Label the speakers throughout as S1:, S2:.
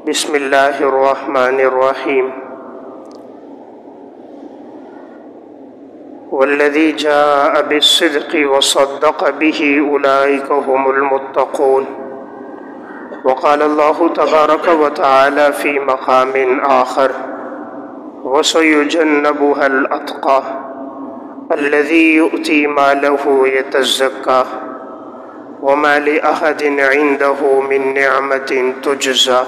S1: بسم اللہ الرحمن الرحیم والذی جاء بالصدق وصدق به اولئک هم المتقون وقال اللہ تبارک وتعالی فی مقام آخر وسیجنبها الاتقى الذی یؤتی مالہ یتزکى وما لأحد عنده من نعمة تجزى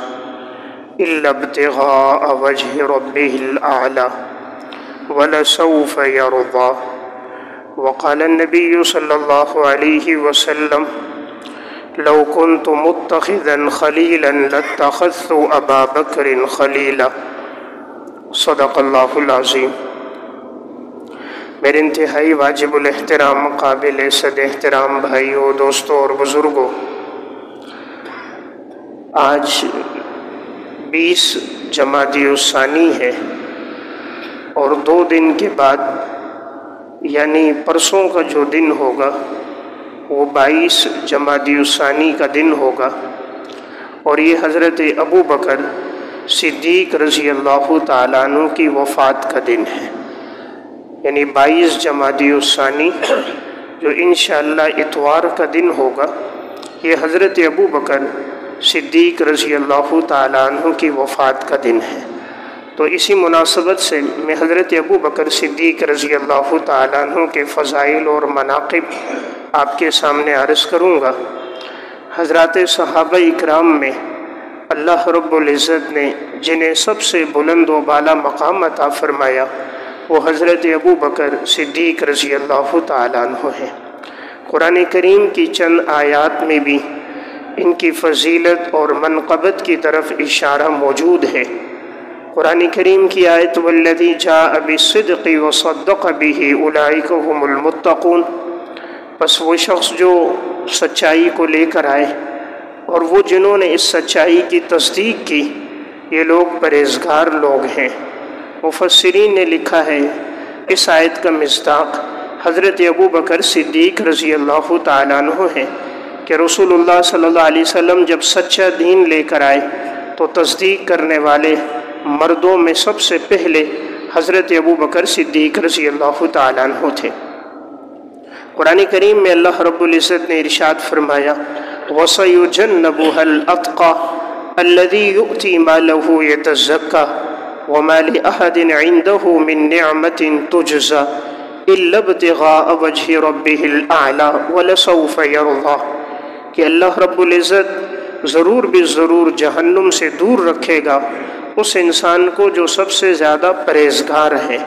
S1: إلا ابتغاء وجه ربه الأعلى ولسوف يرضى وقال النبي صلى الله عليه وسلم لو كنت متخذا خليلا لاتخذت أبا بكر خليلا صدق اللہ العظیم۔ میرے انتہائی واجب الاحترام قابل صد احترام بھائیوں، دوستوں اور بزرگوں، آج 20 جمادی الثانی ہے اور 2 دن کے بعد یعنی پرسوں کا جو دن ہوگا وہ 22 جمادی الثانی کا دن ہوگا، اور یہ حضرت ابو بکر صدیق رضی اللہ تعالیٰ عنہ کی وفات کا دن ہے، یعنی 22 جمادی الثانی جو انشاءاللہ اتوار کا دن ہوگا، یہ حضرت ابو بکر صدیق رضی اللہ تعالیٰ عنہ کی وفات کا دن ہے۔ تو اسی مناسبت سے میں حضرت ابو بکر صدیق رضی اللہ تعالیٰ عنہ کے فضائل اور مناقب آپ کے سامنے عرض کروں گا۔ حضرات صحابہ اکرام میں اللہ رب العزت نے جنہیں سب سے بلند و بالا مقام عطا فرمایا وہ حضرت ابو بکر صدیق رضی اللہ تعالیٰ عنہ ہیں۔ قرآن کریم کی چند آیات میں بھی ان کی فضیلت اور منقبت کی طرف اشارہ موجود ہے۔ قرآن کریم کی آیت والذی جاء بالصدق وصدق به اولئک هم المتقون، پس وہ شخص جو سچائی کو لے کر آئے اور وہ جنہوں نے اس سچائی کی تصدیق کی، یہ لوگ پرہیزگار لوگ ہیں۔ مفسرین نے لکھا ہے اس آیت کا مصداق حضرت ابو بکر صدیق رضی اللہ تعالیٰ عنہ ہے کہ رسول اللہ صلی اللہ علیہ وسلم جب سچا دین لے کر آئے تو تصدیق کرنے والے مردوں میں سب سے پہلے حضرت ابو بکر صدیق رضی اللہ تعالیٰ عنہ تھے۔ قرآن کریم میں اللہ رب العزت نے ارشاد فرمایا وَسَيُجَنَّبُهَا الْأَتْقَى الَّذِي يُؤْتِي مَالَهُ يَتَزَكَّى وَمَا لِأَحَدٍ عِنْدَهُ مِن نِّعْمَةٍ تُجْزَى إِلَّا ابْتِغَاءَ وَجْهِ رَبِّهِ الْأَعْلَى وَلَسَوْفَ يَرْضَى کہ اللہ رب العزت ضرور بھی ضرور جہنم سے دور رکھے گا اس انسان کو جو سب سے زیادہ پرہیزگار ہے،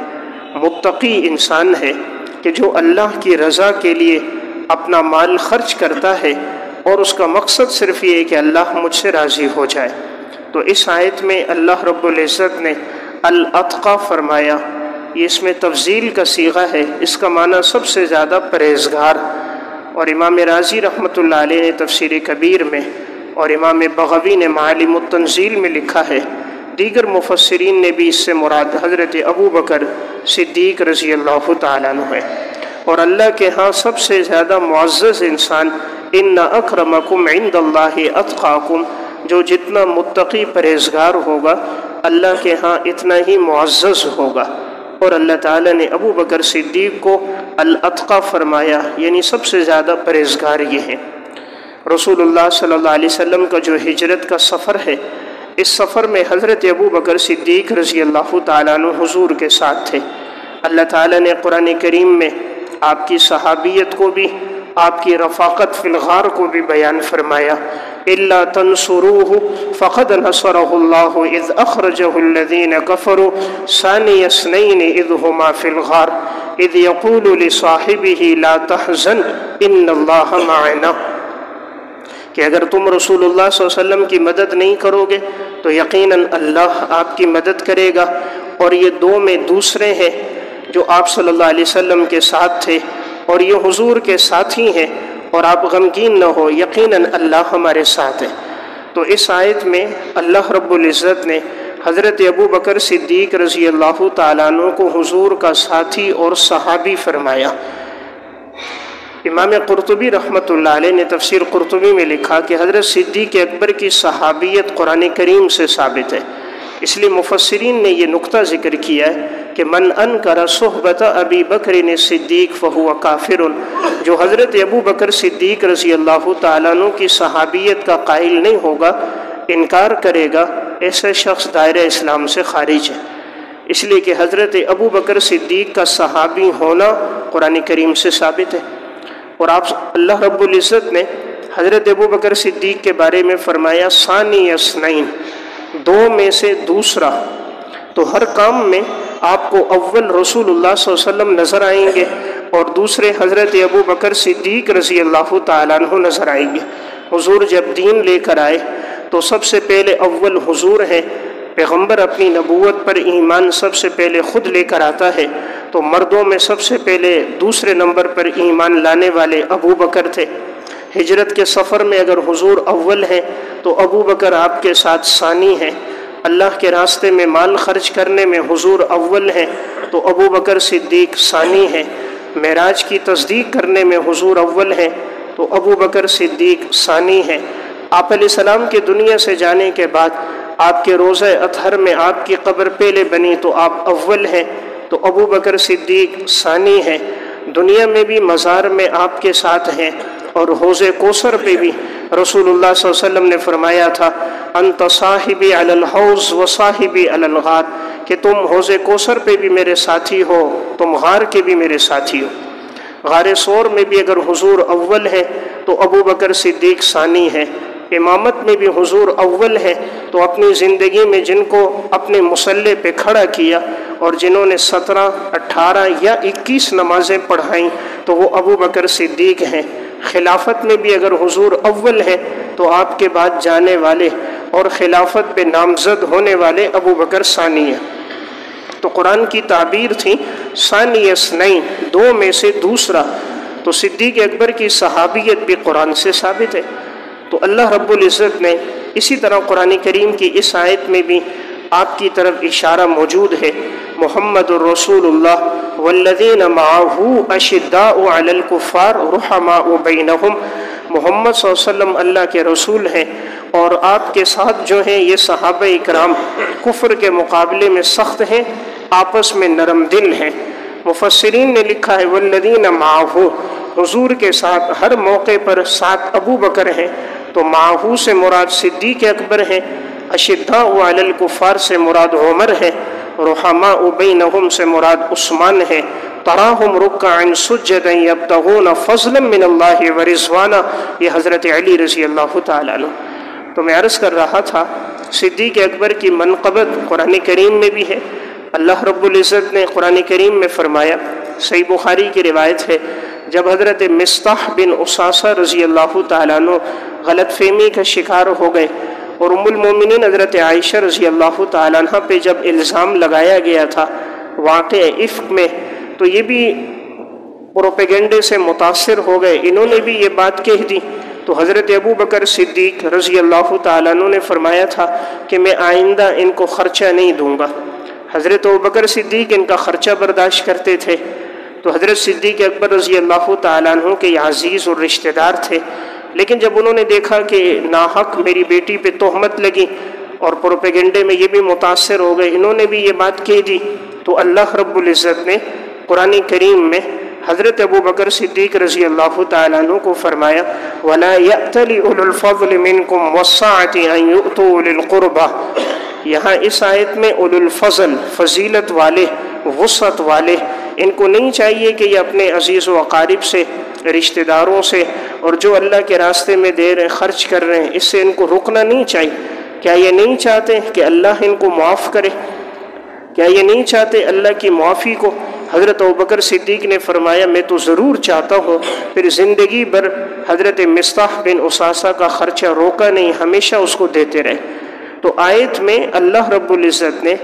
S1: متقی انسان ہے، کہ جو اللہ کی رضا کے لیے اپنا مال خرچ کرتا ہے اور اس کا مقصد صرف یہ ہے کہ اللہ مجھ سے راضی ہو جائے۔ تو اس آیت میں اللہ رب العزت نے الاتقى فرمایا، یہ اس میں تفضیل کا صیغہ ہے، اس کا معنی سب سے زیادہ پرہیزگار۔ اور امام رازی رحمۃ اللہ علیہ نے تفسیر کبیر میں اور امام بغوی نے معالم التنزیل میں لکھا ہے، دیگر مفسرین نے بھی اس سے مراد حضرت ابو بکر صدیق رضی اللہ تعالیٰ عنہ ہے۔ اور اللہ کے ہاں سب سے زیادہ معزز انسان ان اکرمکم عند اللہ اتقاکم، جو جتنا متقی پرہیزگار ہوگا اللہ کے ہاں اتنا ہی معزز ہوگا۔ اور اللہ تعالیٰ نے ابو بکر صدیق کو الاتقى فرمایا، یعنی سب سے زیادہ پرہیزگار یہ ہیں۔ رسول اللہ صلی اللہ علیہ وسلم کا جو ہجرت کا سفر ہے، اس سفر میں حضرت ابو بکر صدیق رضی اللہ تعالیٰ عنہ حضور کے ساتھ تھے۔ اللہ تعالیٰ نے قرآن کریم میں آپ کی صحابیت کو بھی، آپ کی رفاقت فی الغار کو بھی بیان فرمایا الا تنصروه فقد نصره الله اذ اخرجه الذين كفروا ثاني اثنين اذ هما في الغار اذ يقول لصاحبه لا تحزن ان الله معنا، کہ اگر تم رسول اللہ صلی اللہ علیہ وسلم کی مدد نہیں کرو گے تو یقیناً اللہ آپ کی مدد کرے گا۔ اور یہ 2 میں دوسرے ہیں جو آپ صلی اللہ علیہ وسلم کے ساتھ تھے اور یہ حضور کے ساتھی ہیں، اور آپ غمگین نہ ہو، یقیناً اللہ ہمارے ساتھ ہے۔ تو اس آیت میں اللہ رب العزت نے حضرت ابو بکر صدیق رضی اللہ تعالیٰ عنہ کو حضور کا ساتھی اور صحابی فرمایا۔ امام قرطبی رحمۃ اللہ علیہ نے تفسیر قرطبی میں لکھا کہ حضرت صدیق اکبر کی صحابیت قرآن کریم سے ثابت ہے، اس لیے مفسرین نے یہ نقطہ ذکر کیا ہے کہ من انکر صحبت ابی بکر صدیق فہو کافر، جو حضرت ابو بکر صدیق رضی اللہ تعالیٰ عنہ کی صحابیت کا قائل نہیں ہوگا، انکار کرے گا، ایسا شخص دائرہ اسلام سے خارج ہے۔ اس لیے کہ حضرت ابو بکر صدیق کا صحابی ہونا قرآن کریم سے ثابت ہے، اور اللہ رب العزت نے حضرت ابو بکر صدیق کے بارے میں فرمایا ثانی اثنین، دو میں سے دوسرا، تو ہر کام میں آپ کو اول رسول اللہ صلی اللہ علیہ وسلم نظر آئیں گے اور دوسرے حضرت ابو بکر صدیق رضی اللہ تعالیٰ عنہ نظر آئیں گے۔ حضور جب دین لے کر آئے تو سب سے پہلے اول حضور ہیں، پیغمبر اپنی نبوت پر ایمان سب سے پہلے خود لے کر آتا ہے، تو مردوں میں سب سے پہلے دوسرے نمبر پر ایمان لانے والے ابو بکر تھے۔ ہجرت کے سفر میں اگر حضور اول ہیں تو ابو بکر آپ کے ساتھ ثانی ہیں، اللہ کے راستے میں مال خرچ کرنے میں حضور اول ہیں تو ابو بکر صدیق ثانی ہیں، معراج کی تصدیق کرنے میں حضور اول ہیں تو ابو بکر صدیق ثانی ہیں۔ آپ علیہ السلام کے دنیا سے جانے کے بعد آپ کے روضہ اطہر میں آپ کی قبر پہلے بنی تو آپ اول ہیں تو ابو بکر صدیق ثانی ہیں۔ دنیا میں بھی مزار میں آپ کے ساتھ ہیں، اور حوض کوثر پہ بھی رسول اللہ صلی اللہ علیہ وسلم نے فرمایا تھا انت صاحبی علی الحوض و صاحبی علی الغار، کہ تم حوض کوثر پہ بھی میرے ساتھی ہو، تم غار کے بھی میرے ساتھی ہو۔ غار ثور میں بھی اگر حضور اول ہے تو ابو بکر صدیق ثانی ہے۔ امامت میں بھی حضور اول ہے تو اپنی زندگی میں جن کو اپنے مصلے پہ کھڑا کیا اور جنہوں نے 17، 18 یا 21 نمازیں پڑھائیں تو وہ ابو بکر صدیق ہیں۔ خلافت میں بھی اگر حضور اول ہے تو آپ کے بعد جانے والے اور خلافت پہ نامزد ہونے والے ابو بکر ثانی ہیں۔ تو قرآن کی تعبیر تھی ثانی اثنین، دو میں سے دوسرا، تو صدیق اکبر کی صحابیت بھی قرآن سے ثابت ہے۔ تو اللہ رب العزت نے اسی طرح قرآن کریم کی اس آیت میں بھی آپ کی طرف اشارہ موجود ہے، محمد الرسول اللہ والذین معہ اشداء علی الکفار رحماء بینہم، محمد صلی اللہ علیہ وسلم اللہ کے رسول ہیں اور آپ کے ساتھ جو ہیں یہ صحابہ اکرام کفر کے مقابلے میں سخت ہیں، آپس میں نرم دل ہیں۔ مفسرین نے لکھا ہے والذین معہ، حضور کے ساتھ ہر موقع پر ساتھ ابو بکر ہیں، تو معہ سے مراد صدیق اکبر ہیں، اشداء علی الکفار سے مراد عمر ہے، رحماء بینہم سے مراد عثمان ہے، تراہم رکعا سجدا یبتغون فضلا من اللہ ورضوانا، یہ حضرت علی رضی اللہ تعالیٰ عنہ۔ تو میں عرض کر رہا تھا صدیق اکبر کی منقبت قرآن کریم میں بھی ہے۔ اللہ رب العزت نے قرآن کریم میں فرمایا، صحیح بخاری کی روایت ہے، جب حضرت مصطح بن اساسہ رضی اللہ تعالیٰ عنہ غلط فہمی کا شکار ہو گئے اور ام المومنین حضرت عائشہ رضی اللہ تعالیٰ عنہ پہ جب الزام لگایا گیا تھا واقع افک میں، تو یہ بھی پروپیگنڈے سے متاثر ہو گئے، انہوں نے بھی یہ بات کہہ دی۔ تو حضرت ابو بکر صدیق رضی اللہ تعالیٰ عنہ نے فرمایا تھا کہ میں آئندہ ان کو خرچہ نہیں دوں گا۔ حضرت ابو بکر صدیق ان کا خرچہ برداشت کرتے تھے، تو حضرت صدیق اکبر رضی اللہ تعالیٰ عنہ کے عزیز اور رشتہ دار تھے، لیکن جب انہوں نے دیکھا کہ ناحق میری بیٹی پہ تہمت لگی اور پروپیگنڈے میں یہ بھی متاثر ہو گئے، انہوں نے بھی یہ بات کہہ دی، تو اللہ رب العزت نے قرآن کریم میں حضرت ابو بکر صدیق رضی اللہ تعالیٰ عنہ کو فرمایا وَلَا يَأْتَلِ أُولُو الْفَضْلِ مِنْكُمْ وَالسَّعَةِ أَنْ يُؤْتُوا أُولِي الْقُرْبَى، یہاں اس آیت میں اولو الفضل، فضیلت والے، وسعت والے، ان کو نہیں چاہیے کہ یہ اپنے عزیز و اقارب سے، رشتہ داروں سے، اور جو اللہ کے راستے میں دے رہے ہیں، خرچ کر رہے ہیں، اس سے ان کو رکنا نہیں چاہیے۔ کیا یہ نہیں چاہتے کہ اللہ ان کو معاف کرے؟ کیا یہ نہیں چاہتے اللہ کی معافی کو؟ حضرت ابوبکر صدیق نے فرمایا میں تو ضرور چاہتا ہوں، پھر زندگی بھر حضرت مصطح بن اساسہ کا خرچہ روکا نہیں، ہمیشہ اس کو دیتے رہے۔ تو آیت میں اللہ رب العزت نے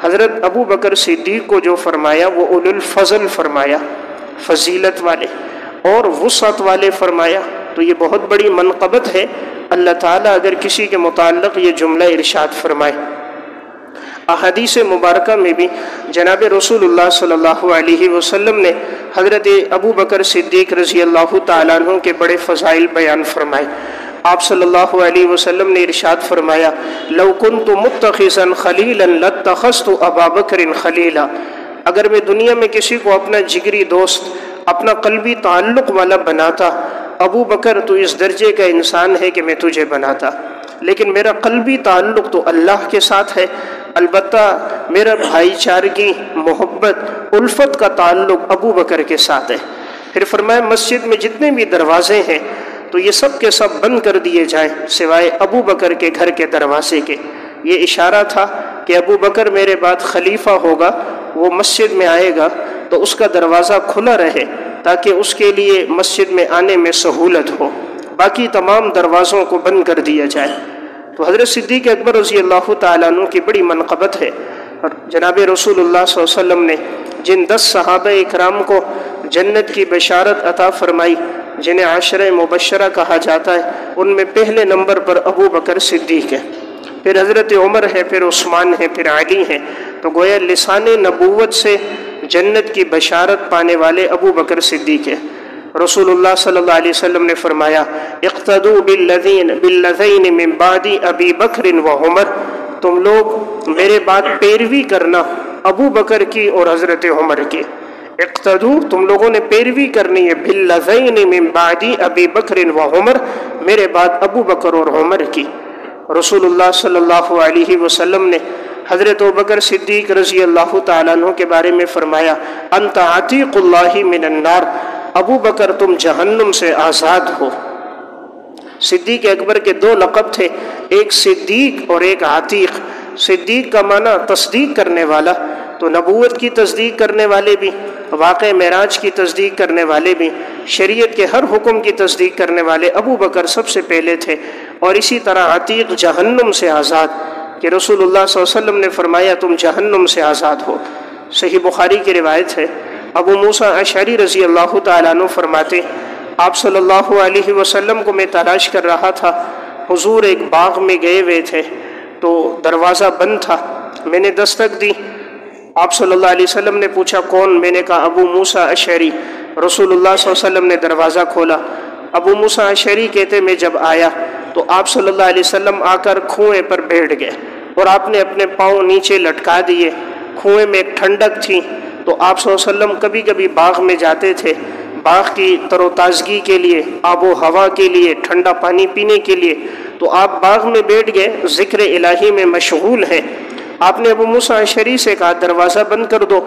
S1: حضرت ابو بکر صدیق کو جو فرمایا وہ اولو الفضل فرمایا، فضیلت والے، اور وسعت والے فرمایا، تو یہ بہت بڑی منقبت ہے۔ اللہ تعالیٰ اگر کسی کے متعلق یہ جملہ ارشاد فرمائے، احادیث مبارکہ میں بھی جناب رسول اللہ صلی اللہ علیہ وسلم نے حضرت ابو بکر صدیق رضی اللہ تعالیٰ عنہ کے بڑے فضائل بیان فرمائے۔ آپ صلی اللہ علیہ وسلم نے ارشاد فرمایا لو کنت متخذا خلیلا لاتخذت ابا بکر خلیلا، اگر میں دنیا میں کسی کو اپنا جگری دوست، اپنا قلبی تعلق والا بناتا، ابو بکر تو اس درجے کا انسان ہے کہ میں تجھے بناتا، لیکن میرا قلبی تعلق تو اللہ کے ساتھ ہے، البتہ میرا بھائی چارگی، محبت، الفت کا تعلق ابو بکر کے ساتھ ہے۔ پھر فرمایا مسجد میں جتنے بھی دروازے ہیں تو یہ سب کے سب بند کر دیے جائیں سوائے ابو بکر کے گھر کے دروازے کے۔ یہ اشارہ تھا کہ ابو بکر میرے بعد خلیفہ ہوگا، وہ مسجد میں آئے گا تو اس کا دروازہ کھلا رہے تاکہ اس کے لیے مسجد میں آنے میں سہولت ہو، باقی تمام دروازوں کو بند کر دیا جائے۔ تو حضرت صدیق اکبر رضی اللہ تعالیٰ عنہ کی بڑی منقبت ہے، اور جناب رسول اللہ صلی اللہ علیہ وسلم نے جن 10 صحابہ اکرام کو جنت کی بشارت عطا فرمائی، جنہیں عشرہ مبشرہ کہا جاتا ہے، ان میں پہلے نمبر پر ابو بکر صدیق ہے، پھر حضرت عمر ہے، پھر عثمان ہے، پھر علی ہیں۔ تو گویا لسان نبوت سے جنت کی بشارت پانے والے ابو بکر صدیق ہے۔ رسول اللہ صلی اللہ علیہ وسلم نے فرمایا اقتدوا بالذین من بعد ابی بکر و عمر، تم لوگ میرے بعد پیروی کرنا ابو بکر کی اور حضرت عمر کی۔ اقتدو، تم لوگوں نے پیروی کرنی ہے، بالذین من بعد ابی بکر و عمر، میرے بعد ابو بکر اور عمر کی۔ رسول اللہ صلی اللہ علیہ وسلم نے حضرت ابوبکر صدیق رضی اللہ تعالیٰ عنہ کے بارے میں فرمایا انت عتیق اللہ من النار، ابو بکر تم جہنم سے آزاد ہو۔ صدیق اکبر کے 2 لقب تھے، ایک صدیق اور ایک عتیق۔ صدیق کا معنی تصدیق کرنے والا، تو نبوت کی تصدیق کرنے والے بھی، واقع معراج کی تصدیق کرنے والے بھی، شریعت کے ہر حکم کی تصدیق کرنے والے ابو بکر سب سے پہلے تھے، اور اسی طرح عتیق جہنم سے آزاد، کہ رسول اللہ صلی اللہ علیہ وسلم نے فرمایا تم جہنم سے آزاد ہو۔ صحیح بخاری کی روایت ہے، ابو موسیٰ اشعری رضی اللہ تعالیٰ عنہ فرماتے آپ صلی اللہ علیہ وسلم کو میں تلاش کر رہا تھا، حضور ایک باغ میں گئے ہوئے تھے تو دروازہ بند تھا، میں نے دستک دی، آپ صلی اللہ علیہ وسلم نے پوچھا کون؟ میں نے کہا ابو موسیٰ اشعری۔ رسول اللہ صلی اللہ علیہ وسلم نے دروازہ کھولا، ابو موسیٰ اشعری کہتے میں جب آیا تو آپ صلی اللہ علیہ وسلم آ کر کنویں پر بیٹھ گئے، اور آپ نے اپنے پاؤں نیچے لٹکا دیے۔ کنویں میں ایک ٹھنڈک تھی، تو آپ صلی اللہ علیہ وسلم کبھی کبھی باغ میں جاتے تھے، باغ کی تر و تازگی کے لیے، آب و ہوا کے لیے، ٹھنڈا پانی پینے کے لیے، تو آپ باغ میں بیٹھ گئے، ذکر الہی میں مشغول ہیں۔ آپ نے ابو موسیٰ اشعری سے کہا دروازہ بند کر دو،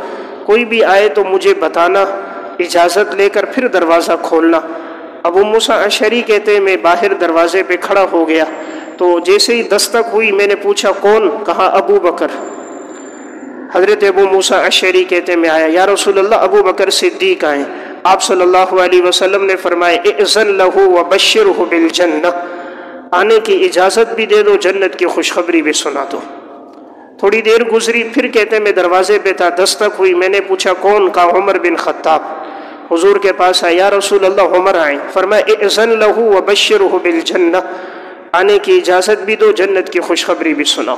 S1: کوئی بھی آئے تو مجھے بتانا، اجازت لے کر پھر دروازہ کھولنا۔ ابو موسیٰ اشعری کہتے ہیں میں باہر دروازے پہ کھڑا ہو گیا، تو جیسے ہی دستک ہوئی میں نے پوچھا کون؟ کہا ابو بکر۔ حضرت ابو موسیٰ اشعری کہتے میں آیا، یا رسول اللہ ابو بکر صدیق آئے۔ آپ صلی اللہ علیہ وسلم نے فرمایا اذن لہ وبشرہ بالجنہ، آنے کی اجازت بھی دے دو، جنت کی خوشخبری بھی سنا دو۔ تھوڑی دیر گزری، پھر کہتے میں دروازے پہ تھا، دستک ہوئی، میں نے پوچھا کون؟ کہا عمر بن خطاب۔ حضور کے پاس آیا، یا رسول اللہ عمر آئے۔ فرمایا اذن لہ وبشرہ بالجنہ، آنے کی اجازت بھی دو، جنت کی خوشخبری بھی سناؤ۔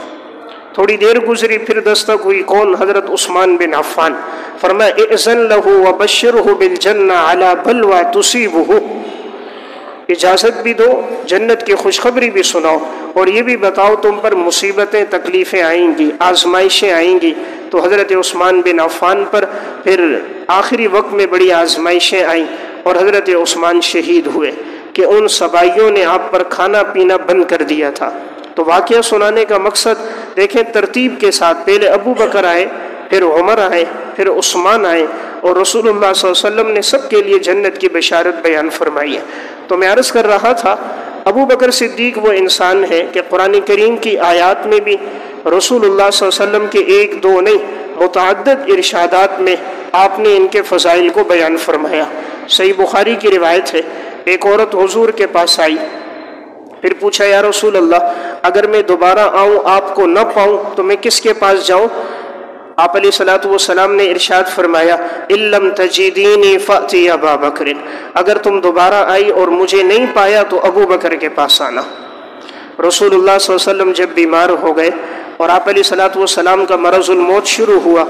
S1: تھوڑی دیر گزری، پھر دستک ہوئی، کون؟ حضرت عثمان بن عفان۔ فرمایا اذن لہ وبشرہ بالجنہ علی بلوى تصیبہ، اجازت بھی دو، جنت کی خوشخبری بھی سناؤ، اور یہ بھی بتاؤ تم پر مصیبتیں تکلیفیں آئیں گی، آزمائشیں آئیں گی۔ تو حضرت عثمان بن عفان پر پھر آخری وقت میں بڑی آزمائشیں آئیں، اور حضرت عثمان شہید ہوئے کہ ان سبائیوں نے آپ پر کھانا پینا بند کر دیا تھا۔ تو واقعہ سنانے کا مقصد دیکھیں ترتیب کے ساتھ، پہلے ابو بکر آئے، پھر عمر آئے، پھر عثمان آئے، اور رسول اللہ صلی اللہ علیہ وسلم نے سب کے لیے جنت کی بشارت بیان فرمائی ہے۔ تو میں عرض کر رہا تھا ابو بکر صدیق وہ انسان ہے کہ قرآن کریم کی آیات میں بھی رسول اللہ صلی اللہ علیہ وسلم کے 1 2 نہیں، متعدد ارشادات میں آپ نے ان کے فضائل کو بیان فرمایا۔ صحیح بخاری کی روایت ہے، ایک عورت حضور کے پاس آئی، پھر پوچھا یا رسول اللہ اگر میں دوبارہ آؤں آپ کو نہ پاؤں تو میں کس کے پاس جاؤں؟ آپ علیہ الصلوۃ والسلام نے ارشاد فرمایا ان لم تجدینی فأتی ابا بکر، اگر تم دوبارہ آئی اور مجھے نہیں پایا تو ابو بکر کے پاس آنا۔ رسول اللہ صلی اللہ علیہ وسلم جب بیمار ہو گئے اور آپ علیہ الصلوۃ والسلام کا مرض الموت شروع ہوا،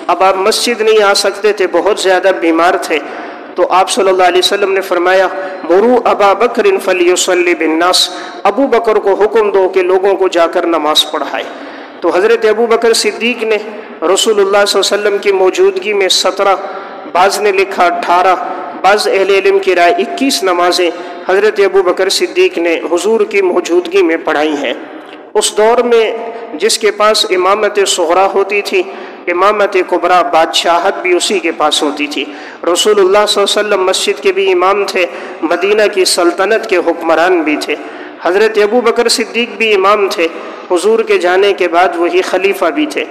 S1: اب آپ مسجد نہیں آ سکتے تھے، بہت زیادہ بیمار تھے، تو آپ صلی اللہ علیہ وسلم نے فرمایا مرو ابا بکر فلیصلی بالناس، ابو بکر کو حکم دو کہ لوگوں کو جا کر نماز پڑھائے۔ تو حضرت ابو بکر صدیق نے رسول اللہ صلی اللہ علیہ وسلم کی موجودگی میں 17، بعض نے لکھا 18، بعض اہل علم کی رائے 21 نمازیں حضرت ابو بکر صدیق نے حضور کی موجودگی میں پڑھائی ہیں۔ اس دور میں جس کے پاس امامت صغرا ہوتی تھی، امامت کبریٰ بادشاہت بھی اسی کے پاس ہوتی تھی۔ رسول اللہ صلی اللہ علیہ وسلم مسجد کے بھی امام تھے، مدینہ کی سلطنت کے حکمران بھی تھے۔ حضرت ابو بکر صدیق بھی امام تھے، حضور کے جانے کے بعد وہی خلیفہ بھی تھے۔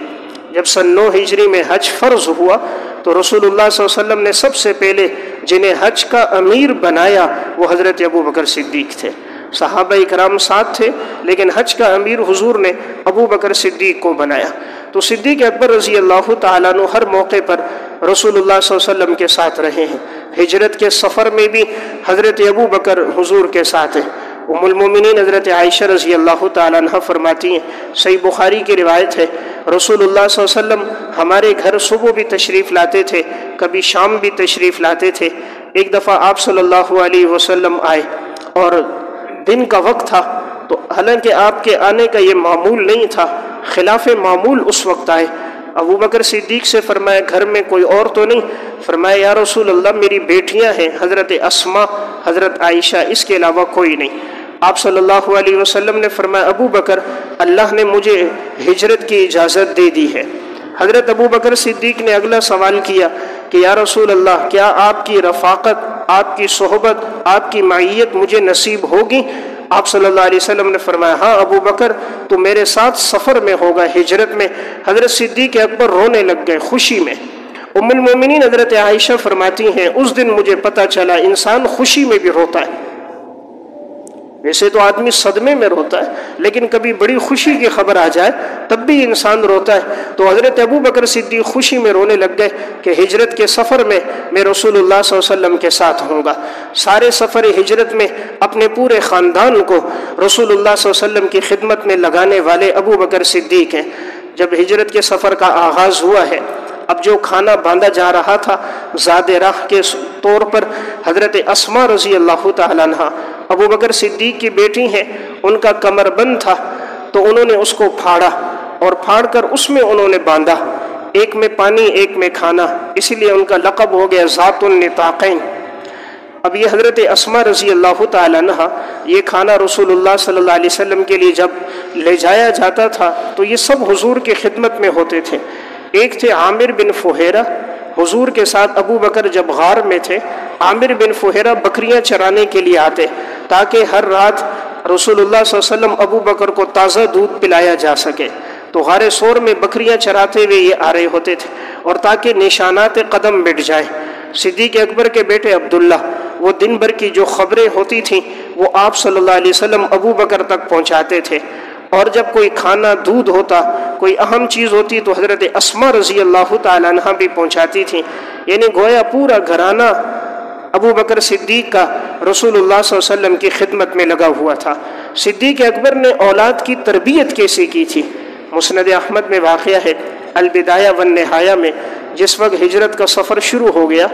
S1: جب سن 9 ہجری میں حج فرض ہوا تو رسول اللہ صلی اللہ علیہ وسلم نے سب سے پہلے جنہیں حج کا امیر بنایا وہ حضرت ابو بکر صدیق تھے۔ صحابہ اکرام ساتھ تھے لیکن حج کا امیر حضور نے ابو بکر صدیق کو بنایا۔ تو صدیق اکبر رضی اللہ تعالیٰ عنہ ہر موقع پر رسول اللہ صلی اللہ علیہ وسلم کے ساتھ رہے ہیں۔ ہجرت کے سفر میں بھی حضرت ابو بکر حضور کے ساتھ ہیں۔ ام المومنین حضرت عائشہ رضی اللہ تعالیٰ عنہ فرماتی ہیں، صحیح بخاری کی روایت ہے، رسول اللہ صلی اللہ علیہ وسلم ہمارے گھر صبح بھی تشریف لاتے تھے، کبھی شام بھی تشریف لاتے تھے۔ ایک دفعہ آپ صلی اللہ علیہ وسلم آئے اور دن کا وقت تھا، تو حالانکہ آپ کے آنے کا یہ معمول نہیں تھا، خلاف معمول اس وقت آئے۔ ابو بکر صدیق سے فرمایا گھر میں کوئی اور تو نہیں؟ فرمایا یا رسول اللہ میری بیٹیاں ہیں، حضرت اسما، حضرت عائشہ، اس کے علاوہ کوئی نہیں۔ آپ صلی اللہ علیہ وسلم نے فرمایا ابو بکر اللہ نے مجھے ہجرت کی اجازت دے دی ہے۔ حضرت ابو بکر صدیق نے اگلا سوال کیا کہ یا رسول اللہ کیا آپ کی رفاقت، آپ کی صحبت، آپ کی معیت مجھے نصیب ہوگی؟ آپ صلی اللہ علیہ وسلم نے فرمایا ہاں ابو بکر تو میرے ساتھ سفر میں ہوگا، ہجرت میں۔ حضرت صدیق اکبر رونے لگ گئے خوشی میں۔ ام المومنین حضرت عائشہ فرماتی ہیں اس دن مجھے پتہ چلا انسان خوشی میں بھی روتا ہے، ویسے تو آدمی صدمے میں روتا ہے لیکن کبھی بڑی خوشی کی خبر آ جائے تب بھی انسان روتا ہے۔ تو حضرت ابو بکر صدیق خوشی میں رونے لگ گئے کہ ہجرت کے سفر میں میں رسول اللہ صلی اللہ علیہ وسلم کے ساتھ ہوں گا۔ سارے سفر ہجرت میں اپنے پورے خاندان کو رسول اللہ صلی اللہ علیہ وسلم کی خدمت میں لگانے والے ابو بکر صدیق ہیں۔ جب ہجرت کے سفر کا آغاز ہوا ہے، اب جو کھانا باندھا جا رہا تھا زاد راہ کے طور پر حضرت اسما رضی اللہ تعالیٰ عنہ ابو بکر صدیق کی بیٹی ہیں، ان کا کمر بند تھا تو انہوں نے اس کو پھاڑا اور پھاڑ کر اس میں انہوں نے باندھا، ایک میں پانی ایک میں کھانا، اسی لیے ان کا لقب ہو گیا ذات النطاقین۔ اب یہ حضرت اسما رضی اللہ تعالیٰ عنہ یہ کھانا رسول اللہ صلی اللہ علیہ وسلم کے لیے جب لے جایا جاتا تھا تو یہ سب حضور کی خدمت میں ہوتے تھے۔ ایک تھے عامر بن فہیرہ، حضور کے ساتھ ابو بکر جب غار میں تھے عامر بن فہیرہ بکریاں چرانے کے لیے آتے تاکہ ہر رات رسول اللہ صلی اللہ علیہ وسلم ابو بکر کو تازہ دودھ پلایا جا سکے۔ تو غار سور میں بکریاں چراتے ہوئے یہ آ رہے ہوتے تھے اور تاکہ نشانات قدم مٹ جائے۔ صدیق اکبر کے بیٹے عبداللہ وہ دن بھر کی جو خبریں ہوتی تھیں وہ آپ صلی اللہ علیہ وسلم ابو بکر تک پہنچاتے تھے، اور جب کوئی کھانا دودھ ہوتا کوئی اہم چیز ہوتی تو حضرت اسما رضی اللہ تعالیٰ عنہ بھی پہنچاتی تھیں۔ یعنی گویا پورا گھرانہ ابو بکر صدیق کا رسول اللہ صلی اللہ علیہ وسلم کی خدمت میں لگا ہوا تھا۔ صدیق اکبر نے اولاد کی تربیت کیسے کی تھی؟ مسند احمد میں واقعہ ہے، البدایہ والنہایہ میں، جس وقت ہجرت کا سفر شروع ہو گیا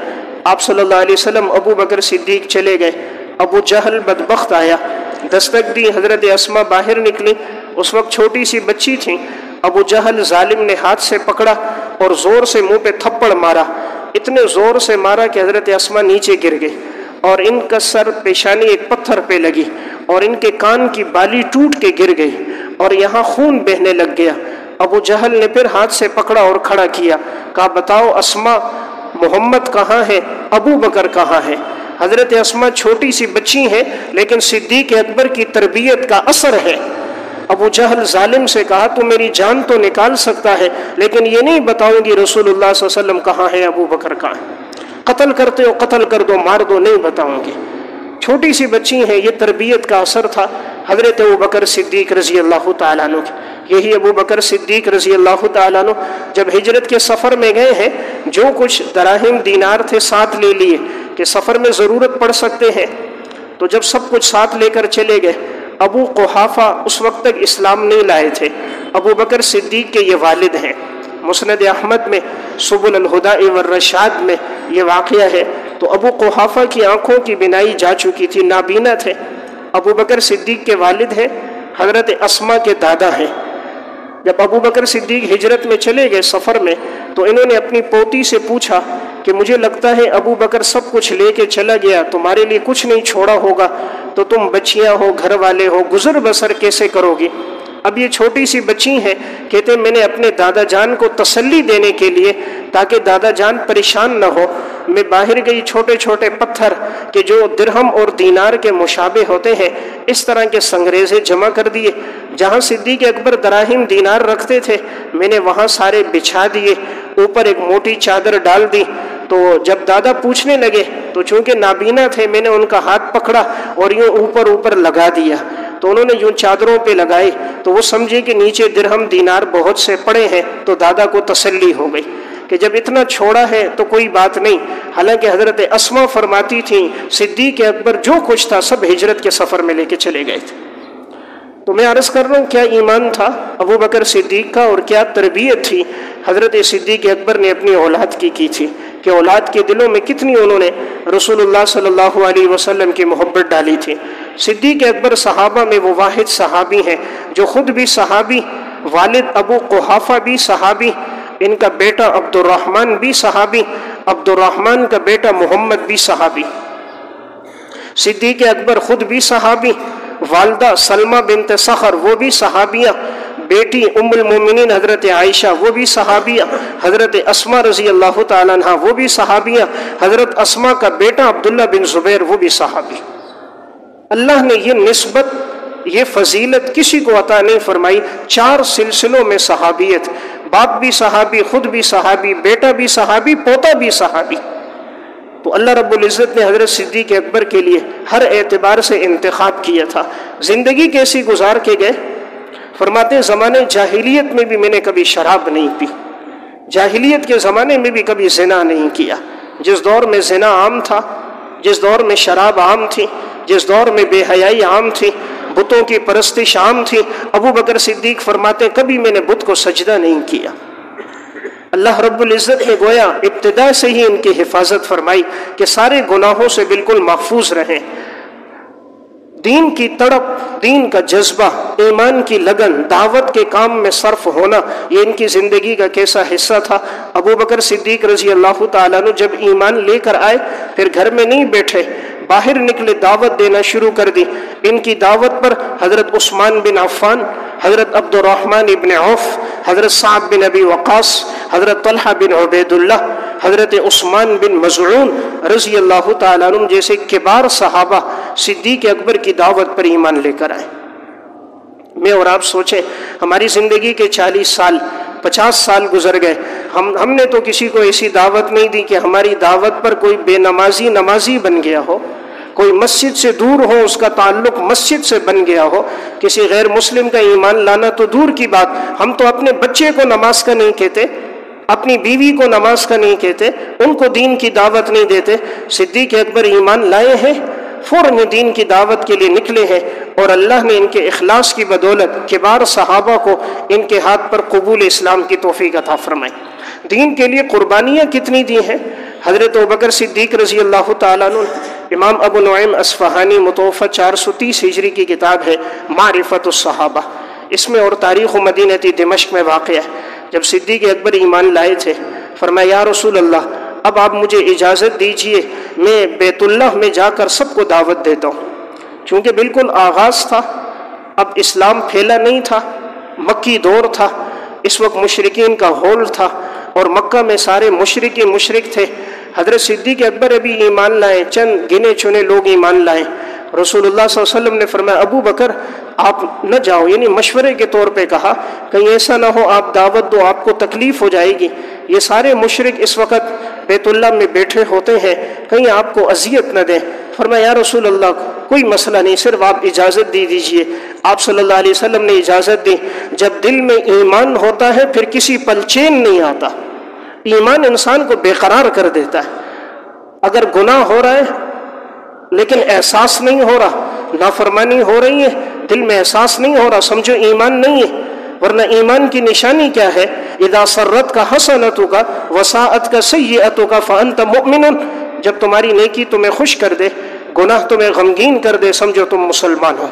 S1: آپ صلی اللہ علیہ وسلم ابو بکر صدیق چلے گئے، ابو جہل بدبخت آیا، دستک دی، حضرت اسما باہر نکلی، اس وقت چھوٹی سی بچی تھیں، ابو جہل ظالم نے ہاتھ سے پکڑا اور زور سے منہ پہ تھپڑ مارا، اتنے زور سے مارا کہ حضرت اسما نیچے گر گئے اور ان کا سر پیشانی ایک پتھر پہ لگی اور ان کے کان کی بالی ٹوٹ کے گر گئی اور یہاں خون بہنے لگ گیا۔ ابو جہل نے پھر ہاتھ سے پکڑا اور کھڑا کیا، کہا بتاؤ اسما محمد کہاں ہے، ابو بکر کہاں ہے؟ حضرت اسما چھوٹی سی بچی ہیں لیکن صدیق اکبر کی تربیت کا اثر ہے۔ ابو جہل ظالم سے کہا تو میری جان تو نکال سکتا ہے لیکن یہ نہیں بتاؤں گی رسول اللہ صلی اللہ علیہ وسلم کہاں ہے، ابو بکر کہاں ہے، قتل کرتے ہو قتل کر دو، مار دو، نہیں بتاؤں گی۔ چھوٹی سی بچی ہیں، یہ تربیت کا اثر تھا حضرت ابو بکر صدیق رضی اللہ تعالیٰ عنہ کی۔ یہی ابو بکر صدیق رضی اللہ تعالیٰ عنہ جب ہجرت کے سفر میں گئے ہیں جو کچھ دراہم دینار تھے ساتھ لے لیے کہ سفر میں ضرورت پڑ سکتے ہیں، تو جب سب کچھ ساتھ لے کر چلے گئے، ابو قحافہ اس وقت تک اسلام نہیں لائے تھے، ابو بکر صدیق کے یہ والد ہیں، مسند احمد میں سبل الہدا والرشاد میں یہ واقعہ ہے۔ تو ابو قحافہ کی آنکھوں کی بینائی جا چکی تھی، نابینا تھے۔ ابو بکر صدیق کے والد ہیں، حضرت اسما کے دادا ہیں۔ جب ابو بکر صدیق ہجرت میں چلے گئے سفر میں، تو انہوں نے اپنی پوتی سے پوچھا کہ مجھے لگتا ہے ابو بکر سب کچھ لے کے چلا گیا، تمہارے لیے کچھ نہیں چھوڑا ہوگا، تو تم بچیاں ہو، گھر والے ہو، گزر بسر کیسے کرو گی؟ اب یہ چھوٹی سی بچی ہیں، کہتے ہیں میں نے اپنے دادا جان کو تسلی دینے کے لیے تاکہ دادا جان پریشان نہ ہو، میں باہر گئی، چھوٹے چھوٹے پتھر کہ جو درہم اور دینار کے مشابہ ہوتے ہیں اس طرح کے سنگریزے جمع کر دیے، جہاں صدیق اکبر دراہم دینار رکھتے تھے میں نے وہاں سارے بچھا دیے، اوپر ایک موٹی چادر ڈال دی۔ تو جب دادا پوچھنے لگے تو چونکہ نابینا تھے میں نے ان کا ہاتھ پکڑا اور یوں اوپر اوپر لگا دیا، تو انہوں نے یوں چادروں پہ لگائے تو وہ سمجھے کہ نیچے درہم دینار بہت سے پڑے ہیں، تو دادا کو تسلی ہو گئی کہ جب اتنا چھوڑا ہے تو کوئی بات نہیں۔ حالانکہ حضرت اسما فرماتی تھیں صدیق اکبر جو کچھ تھا سب ہجرت کے سفر میں لے کے چلے گئے تھے۔ تو میں عرض کر رہا ہوں کیا ایمان تھا ابو بکر صدیق کا اور کیا تربیت تھی حضرت صدیق اکبر نے اپنی اولاد کی تھی، کہ اولاد کے دلوں میں کتنی انہوں نے رسول اللہ صلی اللہ علیہ وسلم کی محبت ڈالی تھی۔ صدیق اکبر صحابہ میں وہ واحد صحابی ہیں جو خود بھی صحابی، والد ابو قحافہ بھی صحابی، ان کا بیٹا عبد الرحمن بھی صحابی، عبد الرحمن کا بیٹا محمد بھی صحابی۔ صدیق اکبر خود بھی صحابی، والدہ سلمہ بنت صخر وہ بھی صحابیہ، بیٹی ام المومنین حضرت عائشہ وہ بھی صحابیہ، حضرت اسما رضی اللہ تعالیٰ عنہ وہ بھی صحابیہ، حضرت اسما کا بیٹا عبداللہ بن زبیر وہ بھی صحابی۔ اللہ نے یہ نسبت، یہ فضیلت کسی کو عطا نہیں فرمائی، 4 سلسلوں میں صحابیت، باپ بھی صحابی، خود بھی صحابی، بیٹا بھی صحابی، پوتا بھی صحابی۔ تو اللہ رب العزت نے حضرت صدیق اکبر کے لیے ہر اعتبار سے انتخاب کیا تھا۔ زندگی کیسی گزار کے گئے؟ فرماتے ہیں زمانے جاہلیت میں بھی میں نے کبھی شراب نہیں پی، جاہلیت کے زمانے میں بھی کبھی زنا نہیں کیا۔ جس دور میں زنا عام تھا، جس دور میں شراب عام تھی، جس دور میں بے حیائی عام تھی، بتوں کی پرستش عام تھی، ابو بکر صدیق فرماتے ہیں کبھی میں نے بت کو سجدہ نہیں کیا۔ اللہ رب العزت نے گویا ابتدا سے ہی ان کی حفاظت فرمائی کہ سارے گناہوں سے بالکل محفوظ رہیں۔ دین کی تڑپ، دین کا جذبہ، ایمان کی لگن، دعوت کے کام میں صرف ہونا، یہ ان کی زندگی کا کیسا حصہ تھا۔ ابو بکر صدیق رضی اللہ تعالیٰ عنہ جب ایمان لے کر آئے پھر گھر میں نہیں بیٹھے، باہر نکلے، دعوت دینا شروع کر دی۔ ان کی دعوت پر حضرت عثمان بن عفان، حضرت عبد الرحمن بن عوف، حضرت سعد بن ابی وقاص، حضرت طلحہ بن عبید اللہ، حضرت عثمان بن مظعون رضی اللہ تعالیٰ عنہ جیسے کبار صحابہ صدیق اکبر کی دعوت پر ایمان لے کر آئے۔ میں اور آپ سوچیں ہماری زندگی کے 40 سال 50 سال گزر گئے، ہم نے تو کسی کو ایسی دعوت نہیں دی کہ ہماری دعوت پر کوئی بے نمازی نمازی بن گیا ہو، کوئی مسجد سے دور ہو، اس کا تعلق مسجد سے بن گیا ہو، کسی غیر مسلم کا ایمان لانا تو دور کی بات، ہم تو اپنے بچے کو نماز کا نہیں کہتے، اپنی بیوی کو نماز کا نہیں کہتے، ان کو دین کی دعوت نہیں دیتے۔ صدیق اکبر ایمان لائے ہیں، فوراً دین کی دعوت کے لیے نکلے ہیں، اور اللہ نے ان کے اخلاص کی بدولت کبار صحابہ کو ان کے ہاتھ پر قبول اسلام کی توفیق عطا فرمائی۔ دین کے لیے قربانیاں کتنی دی ہیں حضرت ابوبکر صدیق رضی اللہ تعالیٰ عنہ۔ امام ابو نعیم اصفہانی متوفی 430 ہجری کی کتاب ہے معرفت الصحابہ، اس میں اور تاریخ مدینہ دمشق میں واقع ہے جب صدیق اکبر ایمان لائے تھے، فرمایا یا رسول اللہ اب آپ مجھے اجازت دیجئے میں بیت اللہ میں جا کر سب کو دعوت دیتا ہوں۔ چونکہ بالکل آغاز تھا، اب اسلام پھیلا نہیں تھا، مکی دور تھا، اس وقت مشرکین کا ہول تھا اور مکہ میں سارے مشرک تھے۔ حضرت صدیق اکبر ابھی ایمان لائے، چند گنے چنے لوگ ایمان لائے۔ رسول اللہ صلی اللہ علیہ وسلم نے فرمایا ابو بکر آپ نہ جاؤ، یعنی مشورے کے طور پہ کہا کہیں ایسا نہ ہو آپ دعوت دو آپ کو تکلیف ہو جائے گی، یہ سارے مشرک اس وقت بیت اللہ میں بیٹھے ہوتے ہیں، کہیں آپ کو اذیت نہ دیں۔ فرمایا یا رسول اللہ کوئی مسئلہ نہیں، صرف آپ اجازت دے دیجئے۔ آپ صلی اللہ علیہ وسلم نے اجازت دی۔ جب دل میں ایمان ہوتا ہے پھر کسی پل چین نہیں آتا، ایمان انسان کو بے قرار کر دیتا ہے۔ اگر گناہ ہو رہا ہے لیکن احساس نہیں ہو رہا، نافرمانی ہو رہی ہے دل میں احساس نہیں ہو رہا، سمجھو ایمان نہیں ہے۔ ورنہ ایمان کی نشانی کیا ہے؟ اذا سرتک حسنتک وساءتک سیئتک فانت مؤمن، جب تمہاری نیکی تمہیں خوش کر دے، گناہ تمہیں غمگین کر دے، سمجھو تم مسلمان ہو۔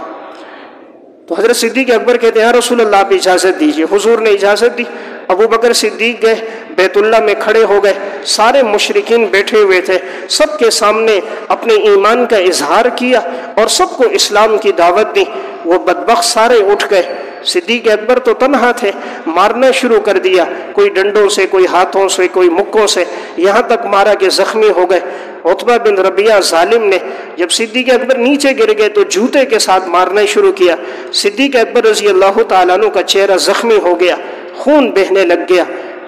S1: تو حضرت صدیق اکبر کہتے ہیں یا رسول اللہ آپ اجازت دیجئے۔ حضور نے اجازت دی، ابو بکر صدیق گئے، بیت اللہ میں کھڑے ہو گئے، سارے مشرکین بیٹھے ہوئے تھے، سب کے سامنے اپنے ایمان کا اظہار کیا اور سب کو اسلام کی دعوت دی۔ وہ بدبخت سارے اٹھ گئے، صدیق اکبر تو تنہا تھے، مارنا شروع کر دیا، کوئی ڈنڈوں سے، کوئی ہاتھوں سے، کوئی مکوں سے، یہاں تک مارا کہ زخمی ہو گئے۔ عتبہ بن ربیعہ ظالم نے جب صدیق اکبر نیچے گر گئے تو جوتے کے ساتھ مارنا شروع کیا۔ صدیق اکبر رضی اللہ تعالیٰ عنہ کا چہرہ زخمی ہو گیا، خون بہنے لگ گیا،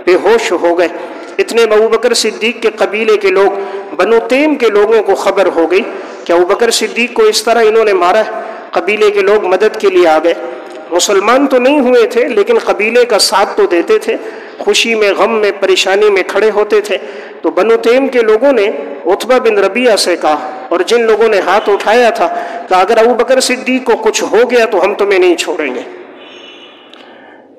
S1: بے ہوش ہو گئے۔ اتنے میں ابوبکر صدیق کے قبیلے کے لوگ، بنو تیم کے لوگوں کو خبر ہو گئی کہ ابوبکر صدیق کو اس طرح انہوں نے مارا ہے۔ قبیلے کے لوگ مدد کے لیے آ گئے، مسلمان تو نہیں ہوئے تھے لیکن قبیلے کا ساتھ تو دیتے تھے، خوشی میں، غم میں، پریشانی میں کھڑے ہوتے تھے۔ تو بنو تیم کے لوگوں نے عتبہ بن ربیعہ سے کہا، اور جن لوگوں نے ہاتھ اٹھایا تھا، کہ اگر ابوبکر صدیق کو کچھ ہو گیا تو ہم تمہیں نہیں چھوڑیں گے۔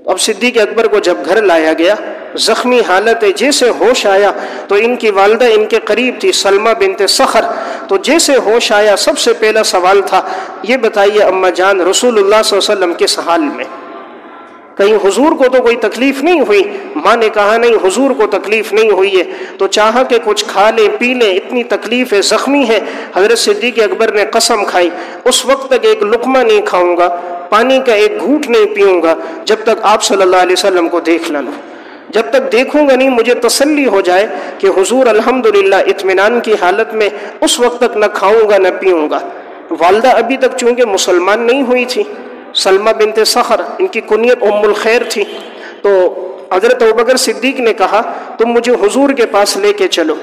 S1: اب صدیق اکبر کو جب گھر لایا گیا، زخمی حالت ہے، جیسے ہوش آیا تو ان کی والدہ ان کے قریب تھی، سلمہ بنت صخر، تو جیسے ہوش آیا سب سے پہلا سوال تھا، یہ بتائیے اماں جان رسول اللہ صلی اللہ علیہ وسلم کس حال میں؟ کہیں حضور کو تو کوئی تکلیف نہیں ہوئی؟ ماں نے کہا نہیں، حضور کو تکلیف نہیں ہوئی ہے، تو چاہا کہ کچھ کھا لیں پی لیں، اتنی تکلیف ہے، زخمی ہے۔ حضرت صدیق اکبر نے قسم کھائی اس وقت تک ایک لقمہ نہیں کھاؤں گا، پانی کا ایک گھونٹ نہیں پیوں گا جب تک آپ صلی اللہ علیہ وسلم کو دیکھ نہ لوں، جب تک دیکھوں گا نہیں مجھے تسلی ہو جائے کہ حضور الحمدللہ اطمینان کی حالت میں، اس وقت تک نہ کھاؤں گا نہ پیوں گا۔ والدہ ابھی تک چونکہ مسلمان نہیں ہوئی تھی، سلمہ بنت صخر، ان کی کنیت ام الخیر تھی، تو حضرت ابوبکر صدیق نے کہا تم مجھے حضور کے پاس لے کے چلو۔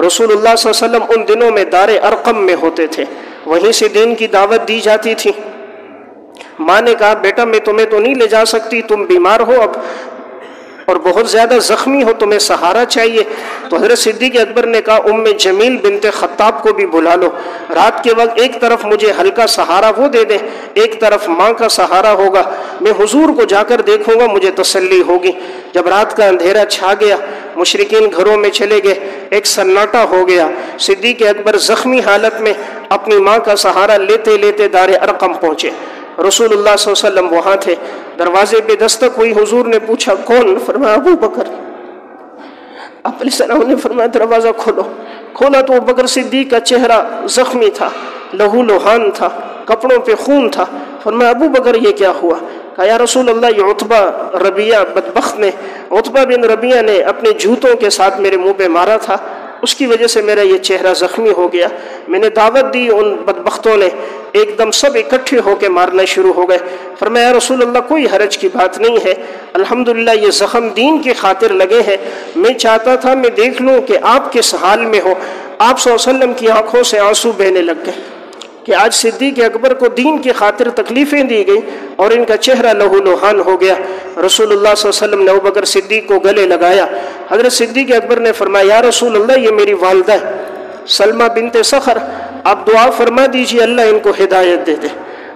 S1: رسول اللہ صلی اللہ علیہ وسلم ان دنوں میں دار ارقم میں ہوتے تھے، وہیں سے دین کی دعوت دی جاتی تھی۔ ماں نے کہا بیٹا میں تمہیں تو نہیں لے جا سکتی، تم بیمار ہو اب اور بہت زیادہ زخمی ہو، تمہیں سہارا چاہیے۔ تو حضرت صدیق اکبر نے کہا ام جمیل بنت خطاب کو بھی بلا لو، رات کے وقت ایک طرف مجھے ہلکا سہارا وہ دے دیں، ایک طرف ماں کا سہارا ہوگا، میں حضور کو جا کر دیکھوں گا، مجھے تسلی ہوگی۔ جب رات کا اندھیرا چھا گیا، مشرکین گھروں میں چلے گئے، ایک سناٹا ہو گیا، صدیق اکبر زخمی حالت میں اپنی ماں کا سہارا لیتے لیتے دار ارقم پہنچے۔ رسول اللہ صلی اللہ علیہ وسلم وہاں تھے، دروازے پہ دستک ہوئی، حضور نے پوچھا کون؟ فرمایا ابو بکر۔ آپ علیہ السلام نے فرمایا دروازہ کھولو۔ کھولا تو ابو بکر صدیق کا چہرہ زخمی تھا، لہو لہان تھا، کپڑوں پہ خون تھا۔ فرمایا ابو بکر یہ کیا ہوا؟ کہا یا رسول اللہ یہ عتبہ ربیعہ بدبخت نے، عتبہ بن ربیعہ نے اپنے جوتوں کے ساتھ میرے منہ پہ مارا تھا، اس کی وجہ سے میرا یہ چہرہ زخمی ہو گیا، میں نے دعوت دی، ان بدبختوں نے ایک دم سب اکٹھے ہو کے مارنا شروع ہو گئے۔ فرمایا یا رسول اللہ کوئی حرج کی بات نہیں ہے، الحمدللہ یہ زخم دین کی خاطر لگے ہیں، میں چاہتا تھا میں دیکھ لوں کہ آپ کس حال میں ہو۔ آپ صلی اللہ علیہ وسلم کی آنکھوں سے آنسو بہنے لگ گئے کہ آج صدیق اکبر کو دین کی خاطر تکلیفیں دی گئی اور ان کا چہرہ لہو لوہان ہو گیا۔ رسول اللہ صلی اللہ علیہ وسلم نے ابوبکر صدیق کو گلے لگایا۔ حضرت صدیق اکبر نے فرمایا یا رسول اللہ یہ میری والدہ ہے سلمہ بنت صخر، آپ دعا فرما دیجیے اللہ ان کو ہدایت دے دے،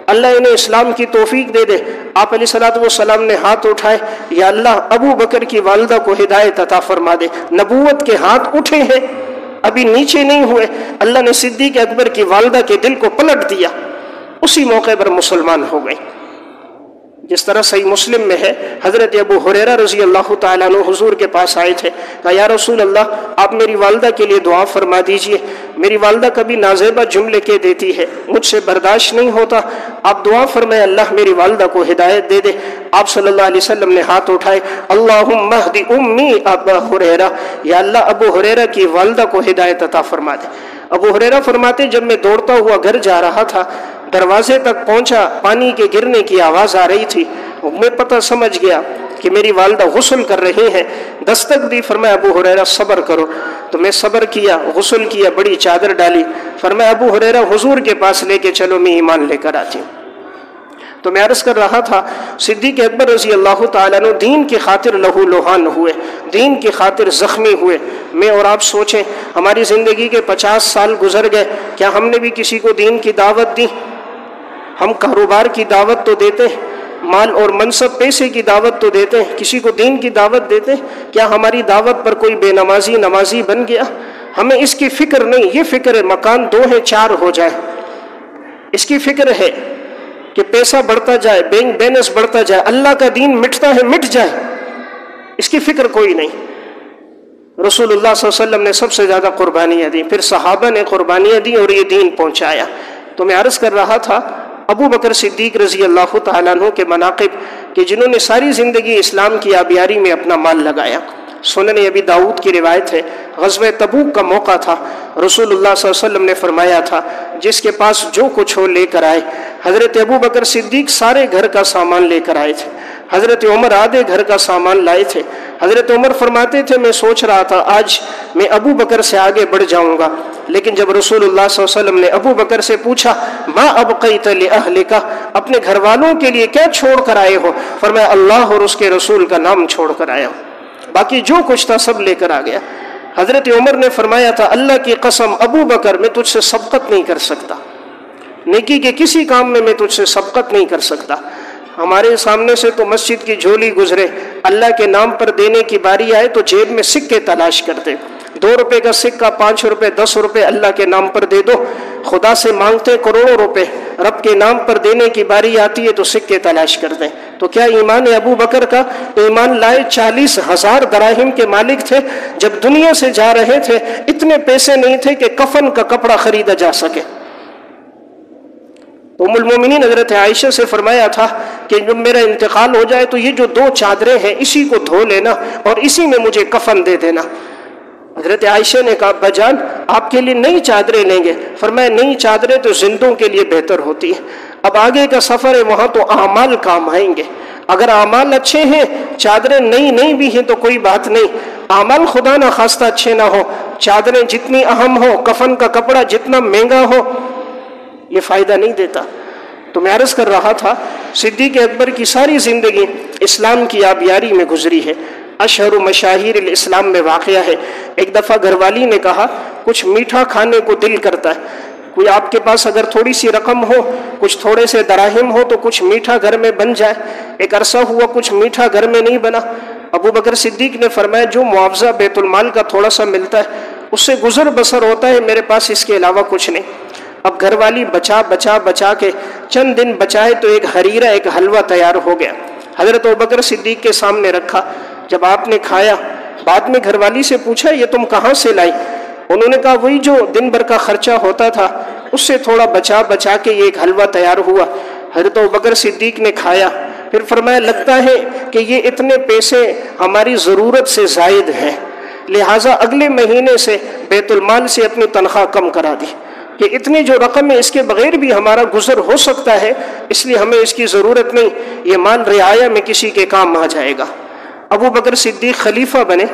S1: اللہ انہیں اسلام کی توفیق دے دے۔ آپ علیہ الصلوۃ والسلام نے ہاتھ اٹھائے، یا اللہ ابو بکر کی والدہ کو ہدایت عطا فرما دے۔ نبوت کے ہاتھ اٹھے ہیں، ابھی نیچے نہیں ہوئے، اللہ نے صدیق اکبر کی والدہ کے دل کو پلٹ دیا، اسی موقع پر مسلمان ہو گئی۔ جس طرح صحیح مسلم میں ہے، حضرت ابو ہریرہ رضی اللہ تعالیٰ عنہ حضور کے پاس آئے تھے، کہا یا رسول اللہ آپ میری والدہ کے لیے دعا فرما دیجئے، میری والدہ کبھی نازیبہ جملے کے دیتی ہے، مجھ سے برداشت نہیں ہوتا، آپ دعا فرمائے اللہ میری والدہ کو ہدایت دے دے۔ آپ صلی اللہ علیہ وسلم نے ہاتھ اٹھائے، اللہم اہدی امی ابا ہریرہ، یا اللہ ابو ہریرہ کی والدہ کو ہدایت عطا فرما دے۔ ابو ہریرہ فرماتے جب میں دوڑتا ہوا گھر جا رہا تھا، دروازے تک پہنچا، پانی کے گرنے کی آواز آ رہی تھی، میں پتہ سمجھ گیا کہ میری والدہ غسل کر رہی ہیں، دستک دی، فرمایا ابو ہریرہ صبر کرو، تو میں صبر کیا، غسل کیا، بڑی چادر ڈالی، فرمایا ابو ہریرہ حضور کے پاس لے کے چلو میں ایمان لے کر آتی ہوں۔ تو میں عرض کر رہا تھا صدیق اکبر رضی اللہ تعالیٰ عنہ دین کی خاطر لہو لوہان ہوئے، دین کی خاطر زخمی ہوئے۔ میں اور آپ سوچیں ہماری زندگی کے 50 سال گزر گئے، کیا ہم نے بھی کسی کو دین کی دعوت دی؟ ہم کاروبار کی دعوت تو دیتے ہیں، مال اور منصب پیسے کی دعوت تو دیتے ہیں، کسی کو دین کی دعوت دیتے ہیں، کیا ہماری دعوت پر کوئی بے نمازی نمازی بن گیا؟ ہمیں اس کی فکر نہیں، یہ فکر ہے مکان 2 ہے 4 ہو جائے، اس کی فکر ہے کہ پیسہ بڑھتا جائے، بینک بیلنس بڑھتا جائے، اللہ کا دین مٹتا ہے مٹ جائے، اس کی فکر کوئی نہیں۔ رسول اللہ صلی اللہ علیہ وسلم نے سب سے زیادہ قربانیاں دی، پھر صحابہ نے قربانیاں دی اور یہ دین پہنچایا۔ تو میں عرض کر رہا تھا ابو بکر صدیق رضی اللہ تعالیٰ عنہ کے مناقب کہ جنہوں نے ساری زندگی اسلام کی آبیاری میں اپنا مال لگایا۔ سنن ابی داؤد کی روایت ہے، غزوہ تبوک کا موقع تھا، رسول اللہ صلی اللہ علیہ وسلم نے فرمایا تھا جس کے پاس جو کچھ ہو لے کر آئے۔ حضرت ابو بکر صدیق سارے گھر کا سامان لے کر آئے تھے، حضرت عمر آدھے گھر کا سامان لائے تھے۔ حضرت عمر فرماتے تھے میں سوچ رہا تھا آج میں ابو بکر سے آگے بڑھ جاؤں گا، لیکن جب رسول اللہ صلی اللہ علیہ وسلم نے ابو بکر سے پوچھا ما ابقیت لأہلک، اپنے گھر والوں کے لیے کیا چھوڑ کر آئے ہو؟ فرمایا اللہ اور اس کے رسول کا نام چھوڑ کر آیا ہوں، باقی جو کچھ تھا سب لے کر آ گیا۔ حضرت عمر نے فرمایا تھا اللہ کی قسم ابو بکر میں تجھ سے سبقت نہیں کر سکتا، نیکی کے کسی کام میں میں تجھ سے سبقت نہیں کر سکتا۔ ہمارے سامنے سے تو مسجد کی جھولی گزرے، اللہ کے نام پر دینے کی باری آئے تو جیب میں سکے تلاش کرتے، 2 روپے کا سکہ، 5 روپے، 10 روپے اللہ کے نام پر دے دو، خدا سے مانگتے کروڑوں روپے، رب کے نام پر دینے کی باری آتی ہے تو سکے تلاش کرتے ہیں۔ تو کیا ایمان ابو بکر کا؟ ایمان لائے 40,000 دراہم کے مالک تھے، جب دنیا سے جا رہے تھے اتنے پیسے نہیں تھے کہ کفن کا کپڑا خریدا جا سکے۔ ام المومنین حضرت عائشہ سے فرمایا تھا کہ جب میرا انتقال ہو جائے تو یہ جو 2 چادریں ہیں اسی کو دھو لینا اور اسی میں مجھے کفن دے دینا۔ حضرت عائشہ نے کہا ابا جان آپ کے لیے نئی چادریں لیں گے؟ فرمایا نئی چادریں تو زندوں کے لیے بہتر ہوتی ہیں، اب آگے کا سفر ہے وہاں تو اعمال کام آئیں گے، اگر اعمال اچھے ہیں چادریں نئی بھی ہیں تو کوئی بات نہیں، اعمال خدا نہ خواستہ اچھے نہ ہو، چادریں جتنی اہم ہو، کفن کا کپڑا جتنا مہنگا ہو، یہ فائدہ نہیں دیتا۔ تو میں عرض کر رہا تھا صدیق اکبر کی ساری زندگی اسلام کی آبیاری میں گزری ہے۔ اشہر مشاہیر الاسلام میں واقعہ ہے، ایک دفعہ گھر والی نے کہا کچھ میٹھا کھانے کو دل کرتا ہے، کوئی آپ کے پاس اگر تھوڑی سی رقم ہو، کچھ تھوڑے سے دراہم ہو تو کچھ میٹھا گھر میں بن جائے۔ ایک عرصہ ہوا کچھ میٹھا گھر میں نہیں بنا، ابو بکر صدیق نے فرمایا جو معاوضہ بیت المال کا تھوڑا سا ملتا ہے اس سے گزر بسر ہوتا ہے، میرے پاس اس کے علاوہ کچھ نہیں۔ اب گھر والی بچا کے چند دن بچائے تو ایک حریرہ، ایک حلوہ تیار ہو گیا، حضرت ابوبکر صدیق کے سامنے رکھا۔ جب آپ نے کھایا بعد میں گھر والی سے پوچھا یہ تم کہاں سے لائی؟ انہوں نے کہا وہی جو دن بھر کا خرچہ ہوتا تھا اس سے تھوڑا بچا کے یہ ایک حلوہ تیار ہوا۔ حضرت ابوبکر صدیق نے کھایا، پھر فرمایا لگتا ہے کہ یہ اتنے پیسے ہماری ضرورت سے زائد ہیں، لہٰذا اگلے مہینے سے بیت المال سے اپنی تنخواہ کم کرا دی کہ اتنی جو رقم ہے اس کے بغیر بھی ہمارا گزر ہو سکتا ہے، اس لیے ہمیں اس کی ضرورت نہیں، یہ مال رعایا میں کسی کے کام آ جائے گا۔ ابو بکر صدیق خلیفہ بنے،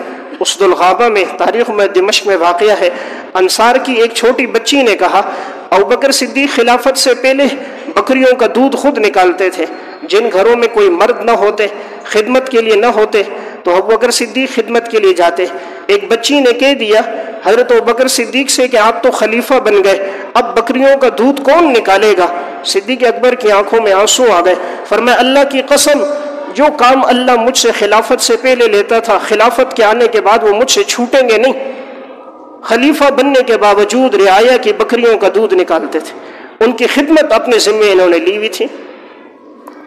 S1: اسد الغابہ میں تاریخ میں دمشق میں واقعہ ہے، انصار کی ایک چھوٹی بچی نے کہا ابو بکر صدیق خلافت سے پہلے بکریوں کا دودھ خود نکالتے تھے، جن گھروں میں کوئی مرد نہ ہوتے، خدمت کے لیے نہ ہوتے تو ابو بکر صدیق خدمت کے لیے جاتے۔ ایک بچی نے کہہ دیا حضرت ابو بکر صدیق سے کہ آپ تو خلیفہ بن گئے، اب بکریوں کا دودھ کون نکالے گا؟ صدیق اکبر کی آنکھوں میں آنسو آ گئے، فرمایا اللہ کی قسم جو کام اللہ مجھ سے خلافت سے پہلے لیتا تھا خلافت کے آنے کے بعد وہ مجھ سے چھوٹیں گے نہیں۔ خلیفہ بننے کے باوجود رعایا کی بکریوں کا دودھ نکالتے تھے، ان کی خدمت اپنے ذمے انہوں نے لی ہوئی تھی۔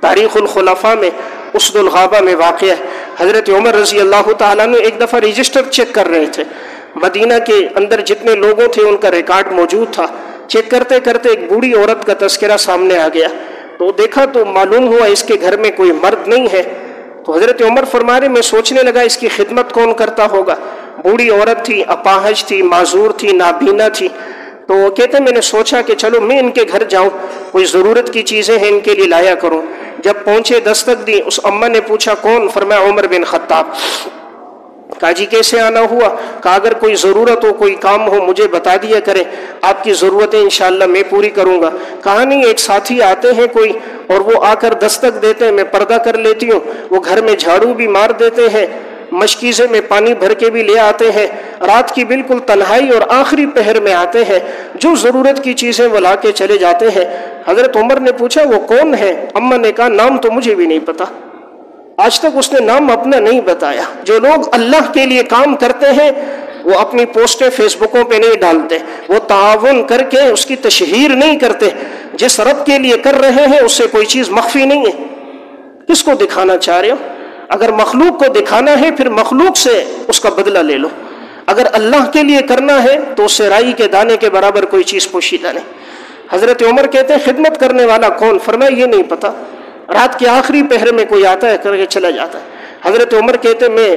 S1: تاریخ الخلفاء میں اسد الغابہ میں واقع ہے، حضرت عمر رضی اللہ تعالیٰ نے ایک دفعہ رجسٹر چیک کر رہے تھے، مدینہ کے اندر جتنے لوگوں تھے ان کا ریکارڈ موجود تھا، چیک کرتے کرتے ایک بوڑھی عورت کا تذکرہ سامنے آ گیا، تو دیکھا تو معلوم ہوا اس کے گھر میں کوئی مرد نہیں ہے۔ تو حضرت عمر فرما رہے میں سوچنے لگا اس کی خدمت کون کرتا ہوگا، بوڑھی عورت تھی، اپاہج تھی، معذور تھی، نابینا تھی، تو کہتے میں نے سوچا کہ چلو میں ان کے گھر جاؤں، کوئی ضرورت کی چیزیں ہیں ان کے لیے لایا کروں۔ جب پہنچے دستک دی، اس اماں نے پوچھا کون؟ فرمایا عمر بن خطاب۔ کہا جی کیسے آنا ہوا؟ کہا اگر کوئی ضرورت ہو کوئی کام ہو مجھے بتا دیا کریں، آپ کی ضرورتیں انشاءاللہ میں پوری کروں گا۔ کہا نہیں ایک ساتھی آتے ہیں کوئی اور وہ آ کر دستک دیتے ہیں، میں پردہ کر لیتی ہوں، وہ گھر میں جھاڑو بھی مار دیتے ہیں، مشکیزے میں پانی بھر کے بھی لے آتے ہیں، رات کی بالکل تنہائی اور آخری پہر میں آتے ہیں، جو ضرورت کی چیزیں وہ لا کے چلے جاتے ہیں۔ حضرت عمر نے پوچھا وہ کون ہے؟ اماں نے کہا نام تو مجھے بھی نہیں پتا، آج تک اس نے نام اپنا نہیں بتایا۔ جو لوگ اللہ کے لیے کام کرتے ہیں وہ اپنی پوسٹیں فیس بکوں پہ نہیں ڈالتے، وہ تعاون کر کے اس کی تشہیر نہیں کرتے۔ جس رب کے لیے کر رہے ہیں اس سے کوئی چیز مخفی نہیں ہے۔ کس کو دکھانا چاہ رہے ہو؟ اگر مخلوق کو دکھانا ہے پھر مخلوق سے اس کا بدلہ لے لو، اگر اللہ کے لیے کرنا ہے تو اس سے رائی کے دانے کے برابر کوئی چیز پوشیدہ نہیں۔ حضرت عمر کہتے ہیں خدمت کرنے والا کون؟ فرمایا یہ نہیں پتا، رات کے آخری پہر میں کوئی آتا ہے کر کے چلا جاتا ہے۔ حضرت عمر کہتے ہیں میں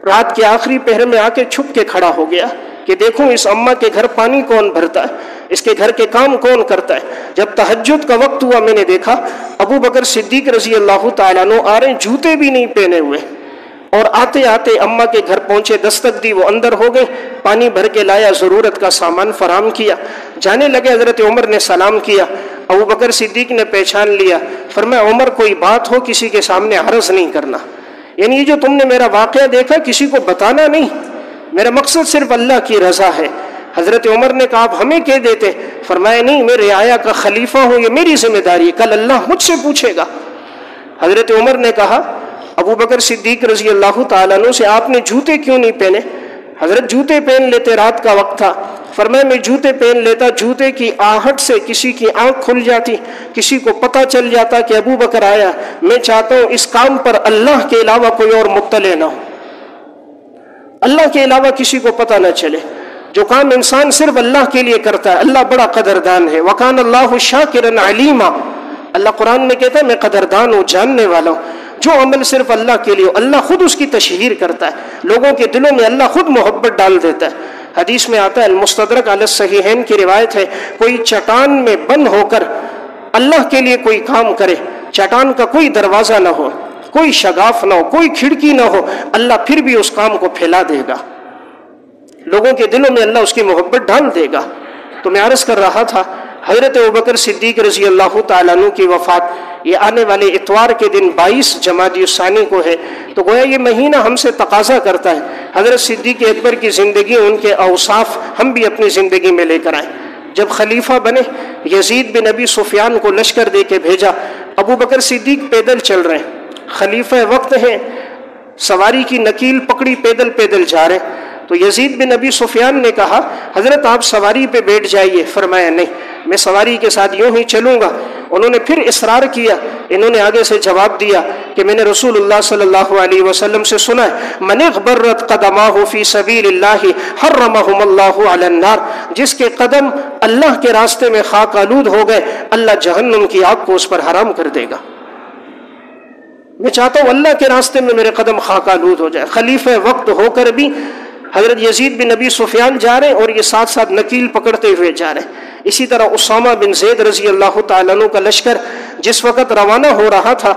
S1: رات کے آخری پہر میں آ کے چھپ کے کھڑا ہو گیا کہ دیکھوں اس اماں کے گھر پانی کون بھرتا ہے، اس کے گھر کے کام کون کرتا ہے۔ جب تہجد کا وقت ہوا میں نے دیکھا ابو بکر صدیق رضی اللہ تعالیٰ عنہ آ رہے، جوتے بھی نہیں پہنے ہوئے، اور آتے آتے اماں کے گھر پہنچے، دستک دی، وہ اندر ہو گئے، پانی بھر کے لایا، ضرورت کا سامان فراہم کیا، جانے لگے۔ حضرت عمر نے سلام کیا، ابو بکر صدیق نے پہچان لیا، فرمایا عمر کوئی بات ہو کسی کے سامنے عرض نہیں کرنا، یعنی یہ جو تم نے میرا واقعہ دیکھا کسی کو بتانا نہیں، میرا مقصد صرف اللہ کی رضا ہے۔ حضرت عمر نے کہا آپ ہمیں کہہ دیتے، فرمایا نہیں میں رعایا کا خلیفہ ہوں، یہ میری ذمہ داری ہے، کل اللہ مجھ سے پوچھے گا۔ حضرت عمر نے کہا ابو بکر صدیق رضی اللہ تعالیٰ عنہ سے آپ نے جوتے کیوں نہیں پہنے؟ حضرت جوتے پہن لیتے، رات کا وقت تھا۔ فرمایا میں جوتے پہن لیتا، جوتے کی آہٹ سے کسی کی آنکھ کھل جاتی، کسی کو پتہ چل جاتا کہ ابو بکر آیا۔ میں چاہتا ہوں اس کام پر اللہ کے علاوہ کوئی اور مطلع نہ ہو، اللہ کے علاوہ کسی کو پتہ نہ چلے۔ جو کام انسان صرف اللہ کے لیے کرتا ہے اللہ بڑا قدردان ہے۔ وَكَانَ اللَّهُ شَاكِرًا عَلِيمًا، اللہ قرآن میں کہتا ہے میں قدردان ہوں، جاننے والا ہوں۔ جو عمل صرف اللہ کے لیے اللہ خود اس کی تشہیر کرتا ہے، لوگوں کے دلوں میں اللہ خود محبت ڈال دیتا ہے۔ حدیث میں آتا ہے، المستدرک علی الصحیحین کی روایت ہے، کوئی چٹان میں بند ہو کر اللہ کے لیے کوئی کام کرے، چٹان کا کوئی دروازہ نہ ہو، کوئی شگاف نہ ہو، کوئی کھڑکی نہ ہو، اللہ پھر بھی اس کام کو پھیلا دے گا، لوگوں کے دلوں میں اللہ اس کی محبت ڈال دے گا۔ تو میں عرض کر رہا تھا حضرت ابوبکر صدیق رضی اللہ تعالیٰ عنہ کی وفات یہ آنے والے اتوار کے دن 22 جمادی الثانی کو ہے، تو گویا یہ مہینہ ہم سے تقاضا کرتا ہے حضرت صدیق اکبر کی زندگی، ان کے اوصاف ہم بھی اپنی زندگی میں لے کر آئیں۔ جب خلیفہ بنے یزید بن ابی سفیان کو لشکر دے کے بھیجا، ابو بکر صدیق پیدل چل رہے ہیں، خلیفہ وقت ہیں، سواری کی نکیل پکڑی، پیدل پیدل جا رہے ہیں۔ تو یزید بن ابی سفیان نے کہا حضرت آپ سواری پہ بیٹھ جائیے، فرمایا نہیں میں سواری کے ساتھ یوں ہی چلوں گا۔ انہوں نے پھر اصرار کیا، انہوں نے آگے سے جواب دیا کہ میں نے رسول اللہ صلی اللہ علیہ وسلم سے سنا ہے، من اغبرت قدماہ فی سبیل اللہ حرمہم اللہ علی النار، جس کے قدم اللہ کے راستے میں خاک آلود ہو گئے اللہ جہنم کی آگ کو اس پر حرام کر دے گا۔ میں چاہتا ہوں اللہ کے راستے میں میرے قدم خاک آلود ہو جائے۔ خلیفہ وقت ہو کر بھی حضرت یزید بن ابی سفیان جا رہے ہیں اور یہ ساتھ ساتھ نکیل پکڑتے ہوئے جا رہے ہیں۔ اسی طرح اسامہ بن زید رضی اللہ تعالیٰ عنہ کا لشکر جس وقت روانہ ہو رہا تھا،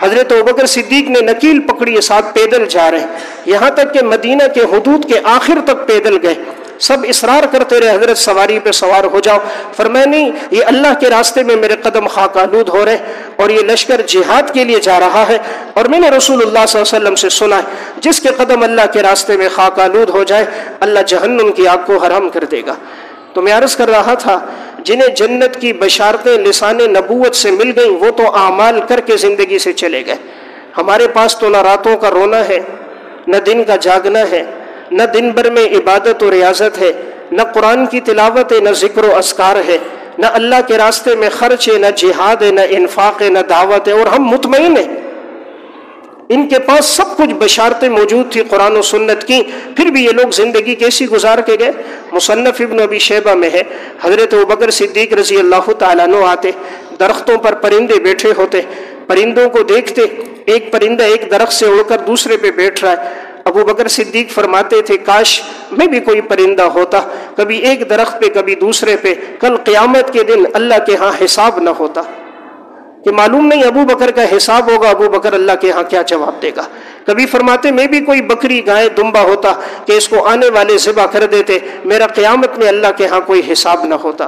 S1: حضرت ابوبکر صدیق نے نکیل پکڑی، ساتھ پیدل جا رہے ہیں، یہاں تک کہ مدینہ کے حدود کے آخر تک پیدل گئے۔ سب اصرار کرتے رہے حضرت سواری پہ سوار ہو جاؤ، فرمایا نہیں یہ اللہ کے راستے میں میرے قدم خاک آلود ہو رہے اور یہ لشکر جہاد کے لیے جا رہا ہے، اور میں نے رسول اللہ صلی اللہ علیہ وسلم سے سنا ہے جس کے قدم اللہ کے راستے میں خاک آلود ہو جائے اللہ جہنم کی آگ کو حرام کر دے گا۔ تو میں عرض کر رہا تھا جنہیں جنت کی بشارتیں لسان نبوت سے مل گئیں وہ تو اعمال کر کے زندگی سے چلے گئے۔ ہمارے پاس تو نہ راتوں کا رونا ہے، نہ دن کا جاگنا ہے، نہ دن بھر میں عبادت و ریاضت ہے، نہ قرآن کی تلاوت ہے، نہ ذکر و اذکار ہے، نہ اللہ کے راستے میں خرچ ہے، نہ جہاد ہے، نہ انفاق ہے، نہ دعوت ہے، اور ہم مطمئن ہیں۔ ان کے پاس سب کچھ بشارتیں موجود تھی قرآن و سنت کی، پھر بھی یہ لوگ زندگی کیسی گزار کے گئے۔ مصنف ابن ابی شیبہ میں ہے حضرت ابوبکر صدیق رضی اللہ تعالیٰ عنہ آتے، درختوں پر پرندے بیٹھے ہوتے، پرندوں کو دیکھتے، ایک پرندہ ایک درخت سے اڑ کر دوسرے پہ بیٹھ رہا ہے، ابو بکر صدیق فرماتے تھے کاش میں بھی کوئی پرندہ ہوتا، کبھی ایک درخت پہ کبھی دوسرے پہ، کل قیامت کے دن اللہ کے ہاں حساب نہ ہوتا، کہ معلوم نہیں ابو بکر کا حساب ہوگا، ابو بکر اللہ کے ہاں کیا جواب دے گا۔ کبھی فرماتے میں بھی کوئی بکری گائے دمبا ہوتا کہ اس کو آنے والے ذبح کر دیتے، میرا قیامت میں اللہ کے ہاں کوئی حساب نہ ہوتا۔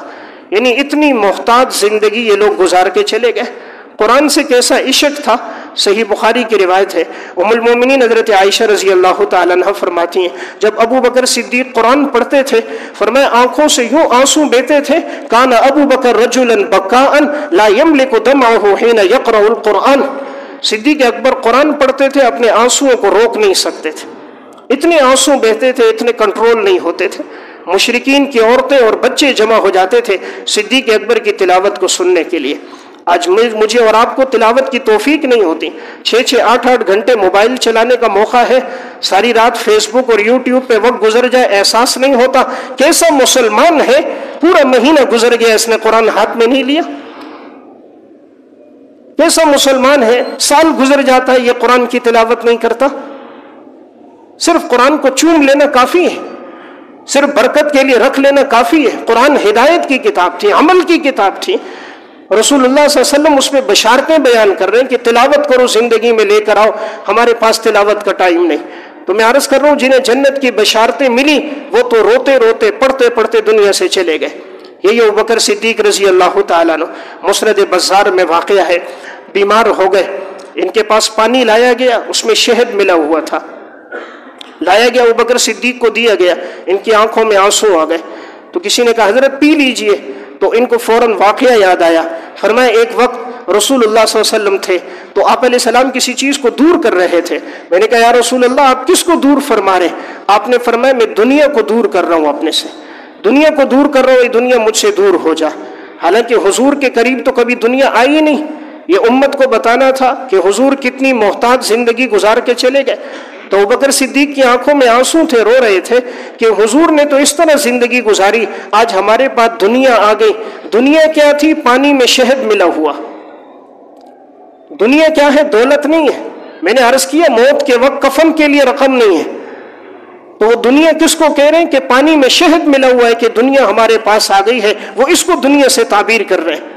S1: یعنی اتنی محتاط زندگی یہ لوگ گزار کے چلے گئے۔ قرآن سے کیسا عشق تھا، صحیح بخاری کی روایت ہے، ام المومنین حضرت عائشہ رضی اللہ تعالیٰ عنہ فرماتی ہیں جب ابو بکر صدیق قرآن پڑھتے تھے فرمایا آنکھوں سے یوں آنسو بہتے تھے، کان ابو بکر رجلا بکاء لا یملک دمعہ حین یقرأ القرآن، صدیق اکبر قرآن پڑھتے تھے اپنے آنسوؤں کو روک نہیں سکتے تھے، اتنے آنسو بہتے تھے، اتنے کنٹرول نہیں ہوتے تھے۔ مشرکین کی عورتیں اور بچے جمع ہو جاتے تھے صدیق اکبر کی تلاوت کو سننے کے لیے۔ آج مجھے اور آپ کو تلاوت کی توفیق نہیں ہوتی، 6-6 8-8 گھنٹے موبائل چلانے کا موقع ہے، ساری رات فیس بک اور یوٹیوب پہ وقت گزر جائے، احساس نہیں ہوتا کیسا مسلمان ہے، پورا مہینہ گزر گیا اس نے قرآن ہاتھ میں نہیں لیا، کیسا مسلمان ہے، سال گزر جاتا ہے یہ قرآن کی تلاوت نہیں کرتا۔ صرف قرآن کو چوم لینا کافی ہے، صرف برکت کے لیے رکھ لینا کافی ہے۔ قرآن ہدایت کی کتاب تھی، عمل کی کتاب تھی، رسول اللہ صلی اللہ علیہ وسلم اس میں بشارتیں بیان کر رہے ہیں کہ تلاوت کرو، زندگی میں لے کر آؤ، ہمارے پاس تلاوت کا ٹائم نہیں۔ تو میں عرض کر رہا ہوں جنہیں جنت کی بشارتیں ملی وہ تو روتے روتے پڑھتے پڑھتے دنیا سے چلے گئے۔ یہی ابوبکر صدیق رضی اللہ تعالیٰ عنہ، مسند بزار میں واقعہ ہے، بیمار ہو گئے، ان کے پاس پانی لایا گیا، اس میں شہد ملا ہوا تھا، لایا گیا ابوبکر صدیق کو دیا گیا، ان کی آنکھوں میں آنسو آ گئے، تو کسی نے کہا حضرت پی لیجئے، تو ان کو فوراً واقعہ یاد آیا، فرمایا ایک وقت رسول اللہ صلی اللہ علیہ وسلم تھے تو آپ علیہ السلام کسی چیز کو دور کر رہے تھے، میں نے کہا یا رسول اللہ آپ کس کو دور فرما رہے ہیں؟ آپ نے فرمایا میں دنیا کو دور کر رہا ہوں، اپنے سے دنیا کو دور کر رہا ہوں، یہ دنیا مجھ سے دور ہو جا۔ حالانکہ حضور کے قریب تو کبھی دنیا آئی نہیں، یہ امت کو بتانا تھا کہ حضور کتنی محتاج زندگی گزار کے چلے گئے۔ تو ابوبکر صدیق کی آنکھوں میں آنسو تھے، رو رہے تھے کہ حضور نے تو اس طرح زندگی گزاری، آج ہمارے پاس دنیا آ گئی۔ دنیا کیا تھی؟ پانی میں شہد ملا ہوا۔ دنیا کیا ہے؟ دولت نہیں ہے، میں نے عرض کیا موت کے وقت کفن کے لیے رقم نہیں ہے، تو وہ دنیا کس کو کہہ رہے ہیں کہ پانی میں شہد ملا ہوا ہے کہ دنیا ہمارے پاس آ گئی ہے، وہ اس کو دنیا سے تعبیر کر رہے ہیں۔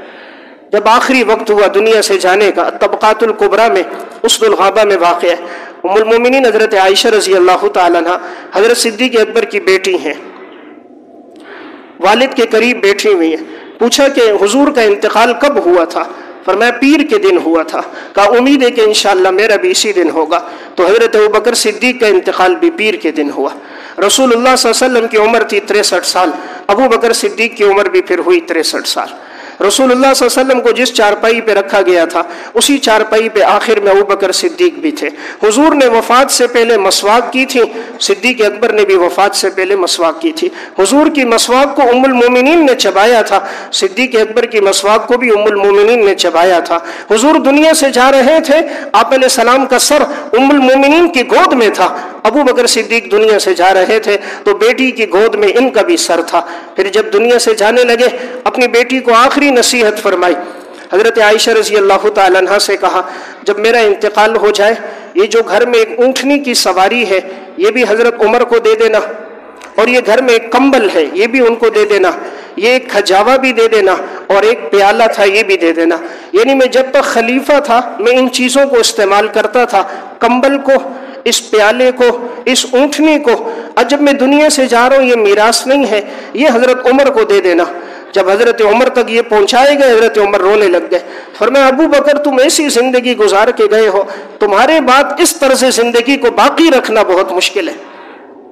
S1: جب آخری وقت ہوا دنیا سے جانے کا، طبقات الکبریٰ میں اسد الغابہ میں واقع ہے، ام المومنین حضرت عائشہ رضی اللہ تعالیٰ عنہ حضرت صدیق اکبر کی بیٹی ہیں، والد کے قریب بیٹھی ہوئی ہیں، پوچھا کہ حضور کا انتقال کب ہوا تھا؟ فرمایا پیر کے دن ہوا تھا۔ کہا امید ہے کہ انشاءاللہ میرا بھی اسی دن ہوگا۔ تو حضرت ابوبکر صدیق کا انتقال بھی پیر کے دن ہوا۔ رسول اللہ صلی اللہ علیہ وسلم کی عمر تھی 63 سال، ابوبکر صدیق کی عمر بھی پھر ہوئی 63 سال۔ رسول اللہ صلی اللہ علیہ وسلم کو جس چارپائی پہ رکھا گیا تھا اسی چارپائی پہ آخر میں ابوبکر صدیق بھی تھے۔ حضور نے وفات سے پہلے مسواک کی تھی، صدیق اکبر نے بھی وفات سے پہلے مسواک کی تھی۔ حضور کی مسواک کو ام المومنین نے چبایا تھا، صدیق اکبر کی مسواک کو بھی ام المومنین نے چبایا تھا۔ حضور دنیا سے جا رہے تھے، آپ علیہ السلام کا سر ام المومنین کی گود میں تھا، ابوبکر صدیق دنیا سے جا رہے تھے تو بیٹی کی گود میں ان کا بھی سر تھا۔ پھر جب دنیا سے جانے لگے اپنی بیٹی کو آخری نصیحت فرمائی، حضرت عائشہ رضی اللہ تعالیٰ عنہ سے کہا جب میرا انتقال ہو جائے یہ جو گھر میں ایک اونٹنی کی سواری ہے یہ بھی حضرت عمر کو دے دینا، اور یہ گھر میں ایک کمبل ہے یہ بھی ان کو دے دینا، یہ ایک کھجاوا بھی دے دینا، اور ایک پیالہ تھا یہ بھی دے دینا۔ یعنی میں جب تک خلیفہ تھا میں ان چیزوں کو استعمال کرتا تھا، کمبل کو، اس پیالے کو، اس اونٹنی کو، اب جب میں دنیا سے جا رہا ہوں یہ میراث نہیں ہے، یہ حضرت عمر کو دے دینا۔ جب حضرت عمر تک یہ پہنچائے گئے حضرت عمر رونے لگ گئے، فرمایا ابو بکر تم ایسی زندگی گزار کے گئے ہو، تمہارے بعد اس طرز زندگی کو باقی رکھنا بہت مشکل ہے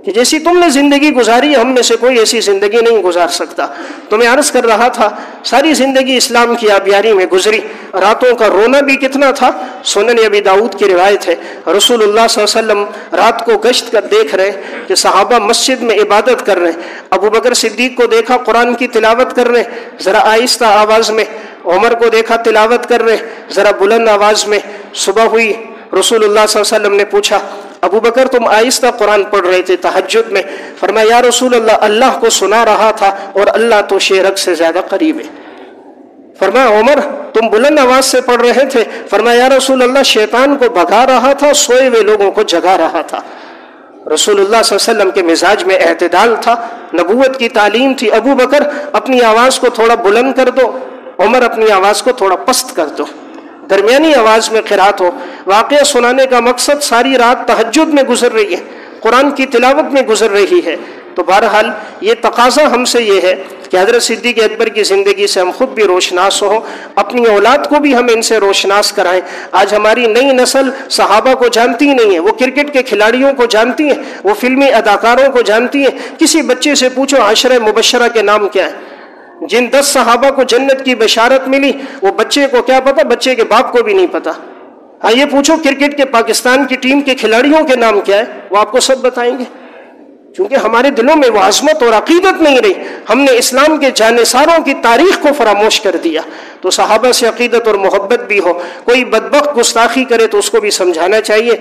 S1: کہ جیسی تم نے زندگی گزاری ہم میں سے کوئی ایسی زندگی نہیں گزار سکتا۔ تو میں عرض کر رہا تھا ساری زندگی اسلام کی آبیاری میں گزری، راتوں کا رونا بھی کتنا تھا۔ سنن ابی داؤد کی روایت ہے رسول اللہ صلی اللہ علیہ وسلم رات کو گشت کر دیکھ رہے کہ صحابہ مسجد میں عبادت کر رہے ہیں، ابو بکر صدیق کو دیکھا قرآن کی تلاوت کر رہے ذرا آہستہ آواز میں، عمر کو دیکھا تلاوت کر رہے ذرا بلند آواز میں۔ صبح ہوئی رسول اللہ صلی اللہ علیہ وسلم نے پوچھا ابو بکر تم آہستہ قرآن پڑھ رہے تھے تہجد میں؟ فرمایا یا رسول اللہ اللہ کو سنا رہا تھا اور اللہ تو شیرک سے زیادہ قریب ہے۔ فرمایا عمر تم بلند آواز سے پڑھ رہے تھے؟ فرمایا یا رسول اللہ شیطان کو بھگا رہا تھا، سوئے ہوئے لوگوں کو جگا رہا تھا۔ رسول اللہ صلی اللہ علیہ وسلم کے مزاج میں اعتدال تھا، نبوت کی تعلیم تھی۔ ابو بکر اپنی آواز کو تھوڑا بلند کر دو، عمر اپنی آواز کو تھوڑا پست کر دو، درمیانی آواز میں قرات ہو۔ واقعہ سنانے کا مقصد ساری رات تہجد میں گزر رہی ہے، قرآن کی تلاوت میں گزر رہی ہے۔ تو بہرحال یہ تقاضا ہم سے یہ ہے کہ حضرت صدیق اکبر کی زندگی سے ہم خود بھی روشناس ہوں، اپنی اولاد کو بھی ہم ان سے روشناس کرائیں۔ آج ہماری نئی نسل صحابہ کو جانتی نہیں ہے، وہ کرکٹ کے کھلاڑیوں کو جانتی ہے، وہ فلمی اداکاروں کو جانتی ہے۔ کسی بچے سے پوچھو عشرہ مبشرہ کے نام کیا ہے، جن 10 صحابہ کو جنت کی بشارت ملی وہ بچے کو کیا پتا، بچے کے باپ کو بھی نہیں پتا۔ ہاں یہ پوچھو کرکٹ کے پاکستان کی ٹیم کے کھلاڑیوں کے نام کیا ہے، وہ آپ کو سب بتائیں گے، کیونکہ ہمارے دلوں میں وہ عظمت اور عقیدت نہیں رہی، ہم نے اسلام کے جانثاروں کی تاریخ کو فراموش کر دیا۔ تو صحابہ سے عقیدت اور محبت بھی ہو، کوئی بدبخت گستاخی کرے تو اس کو بھی سمجھانا چاہیے۔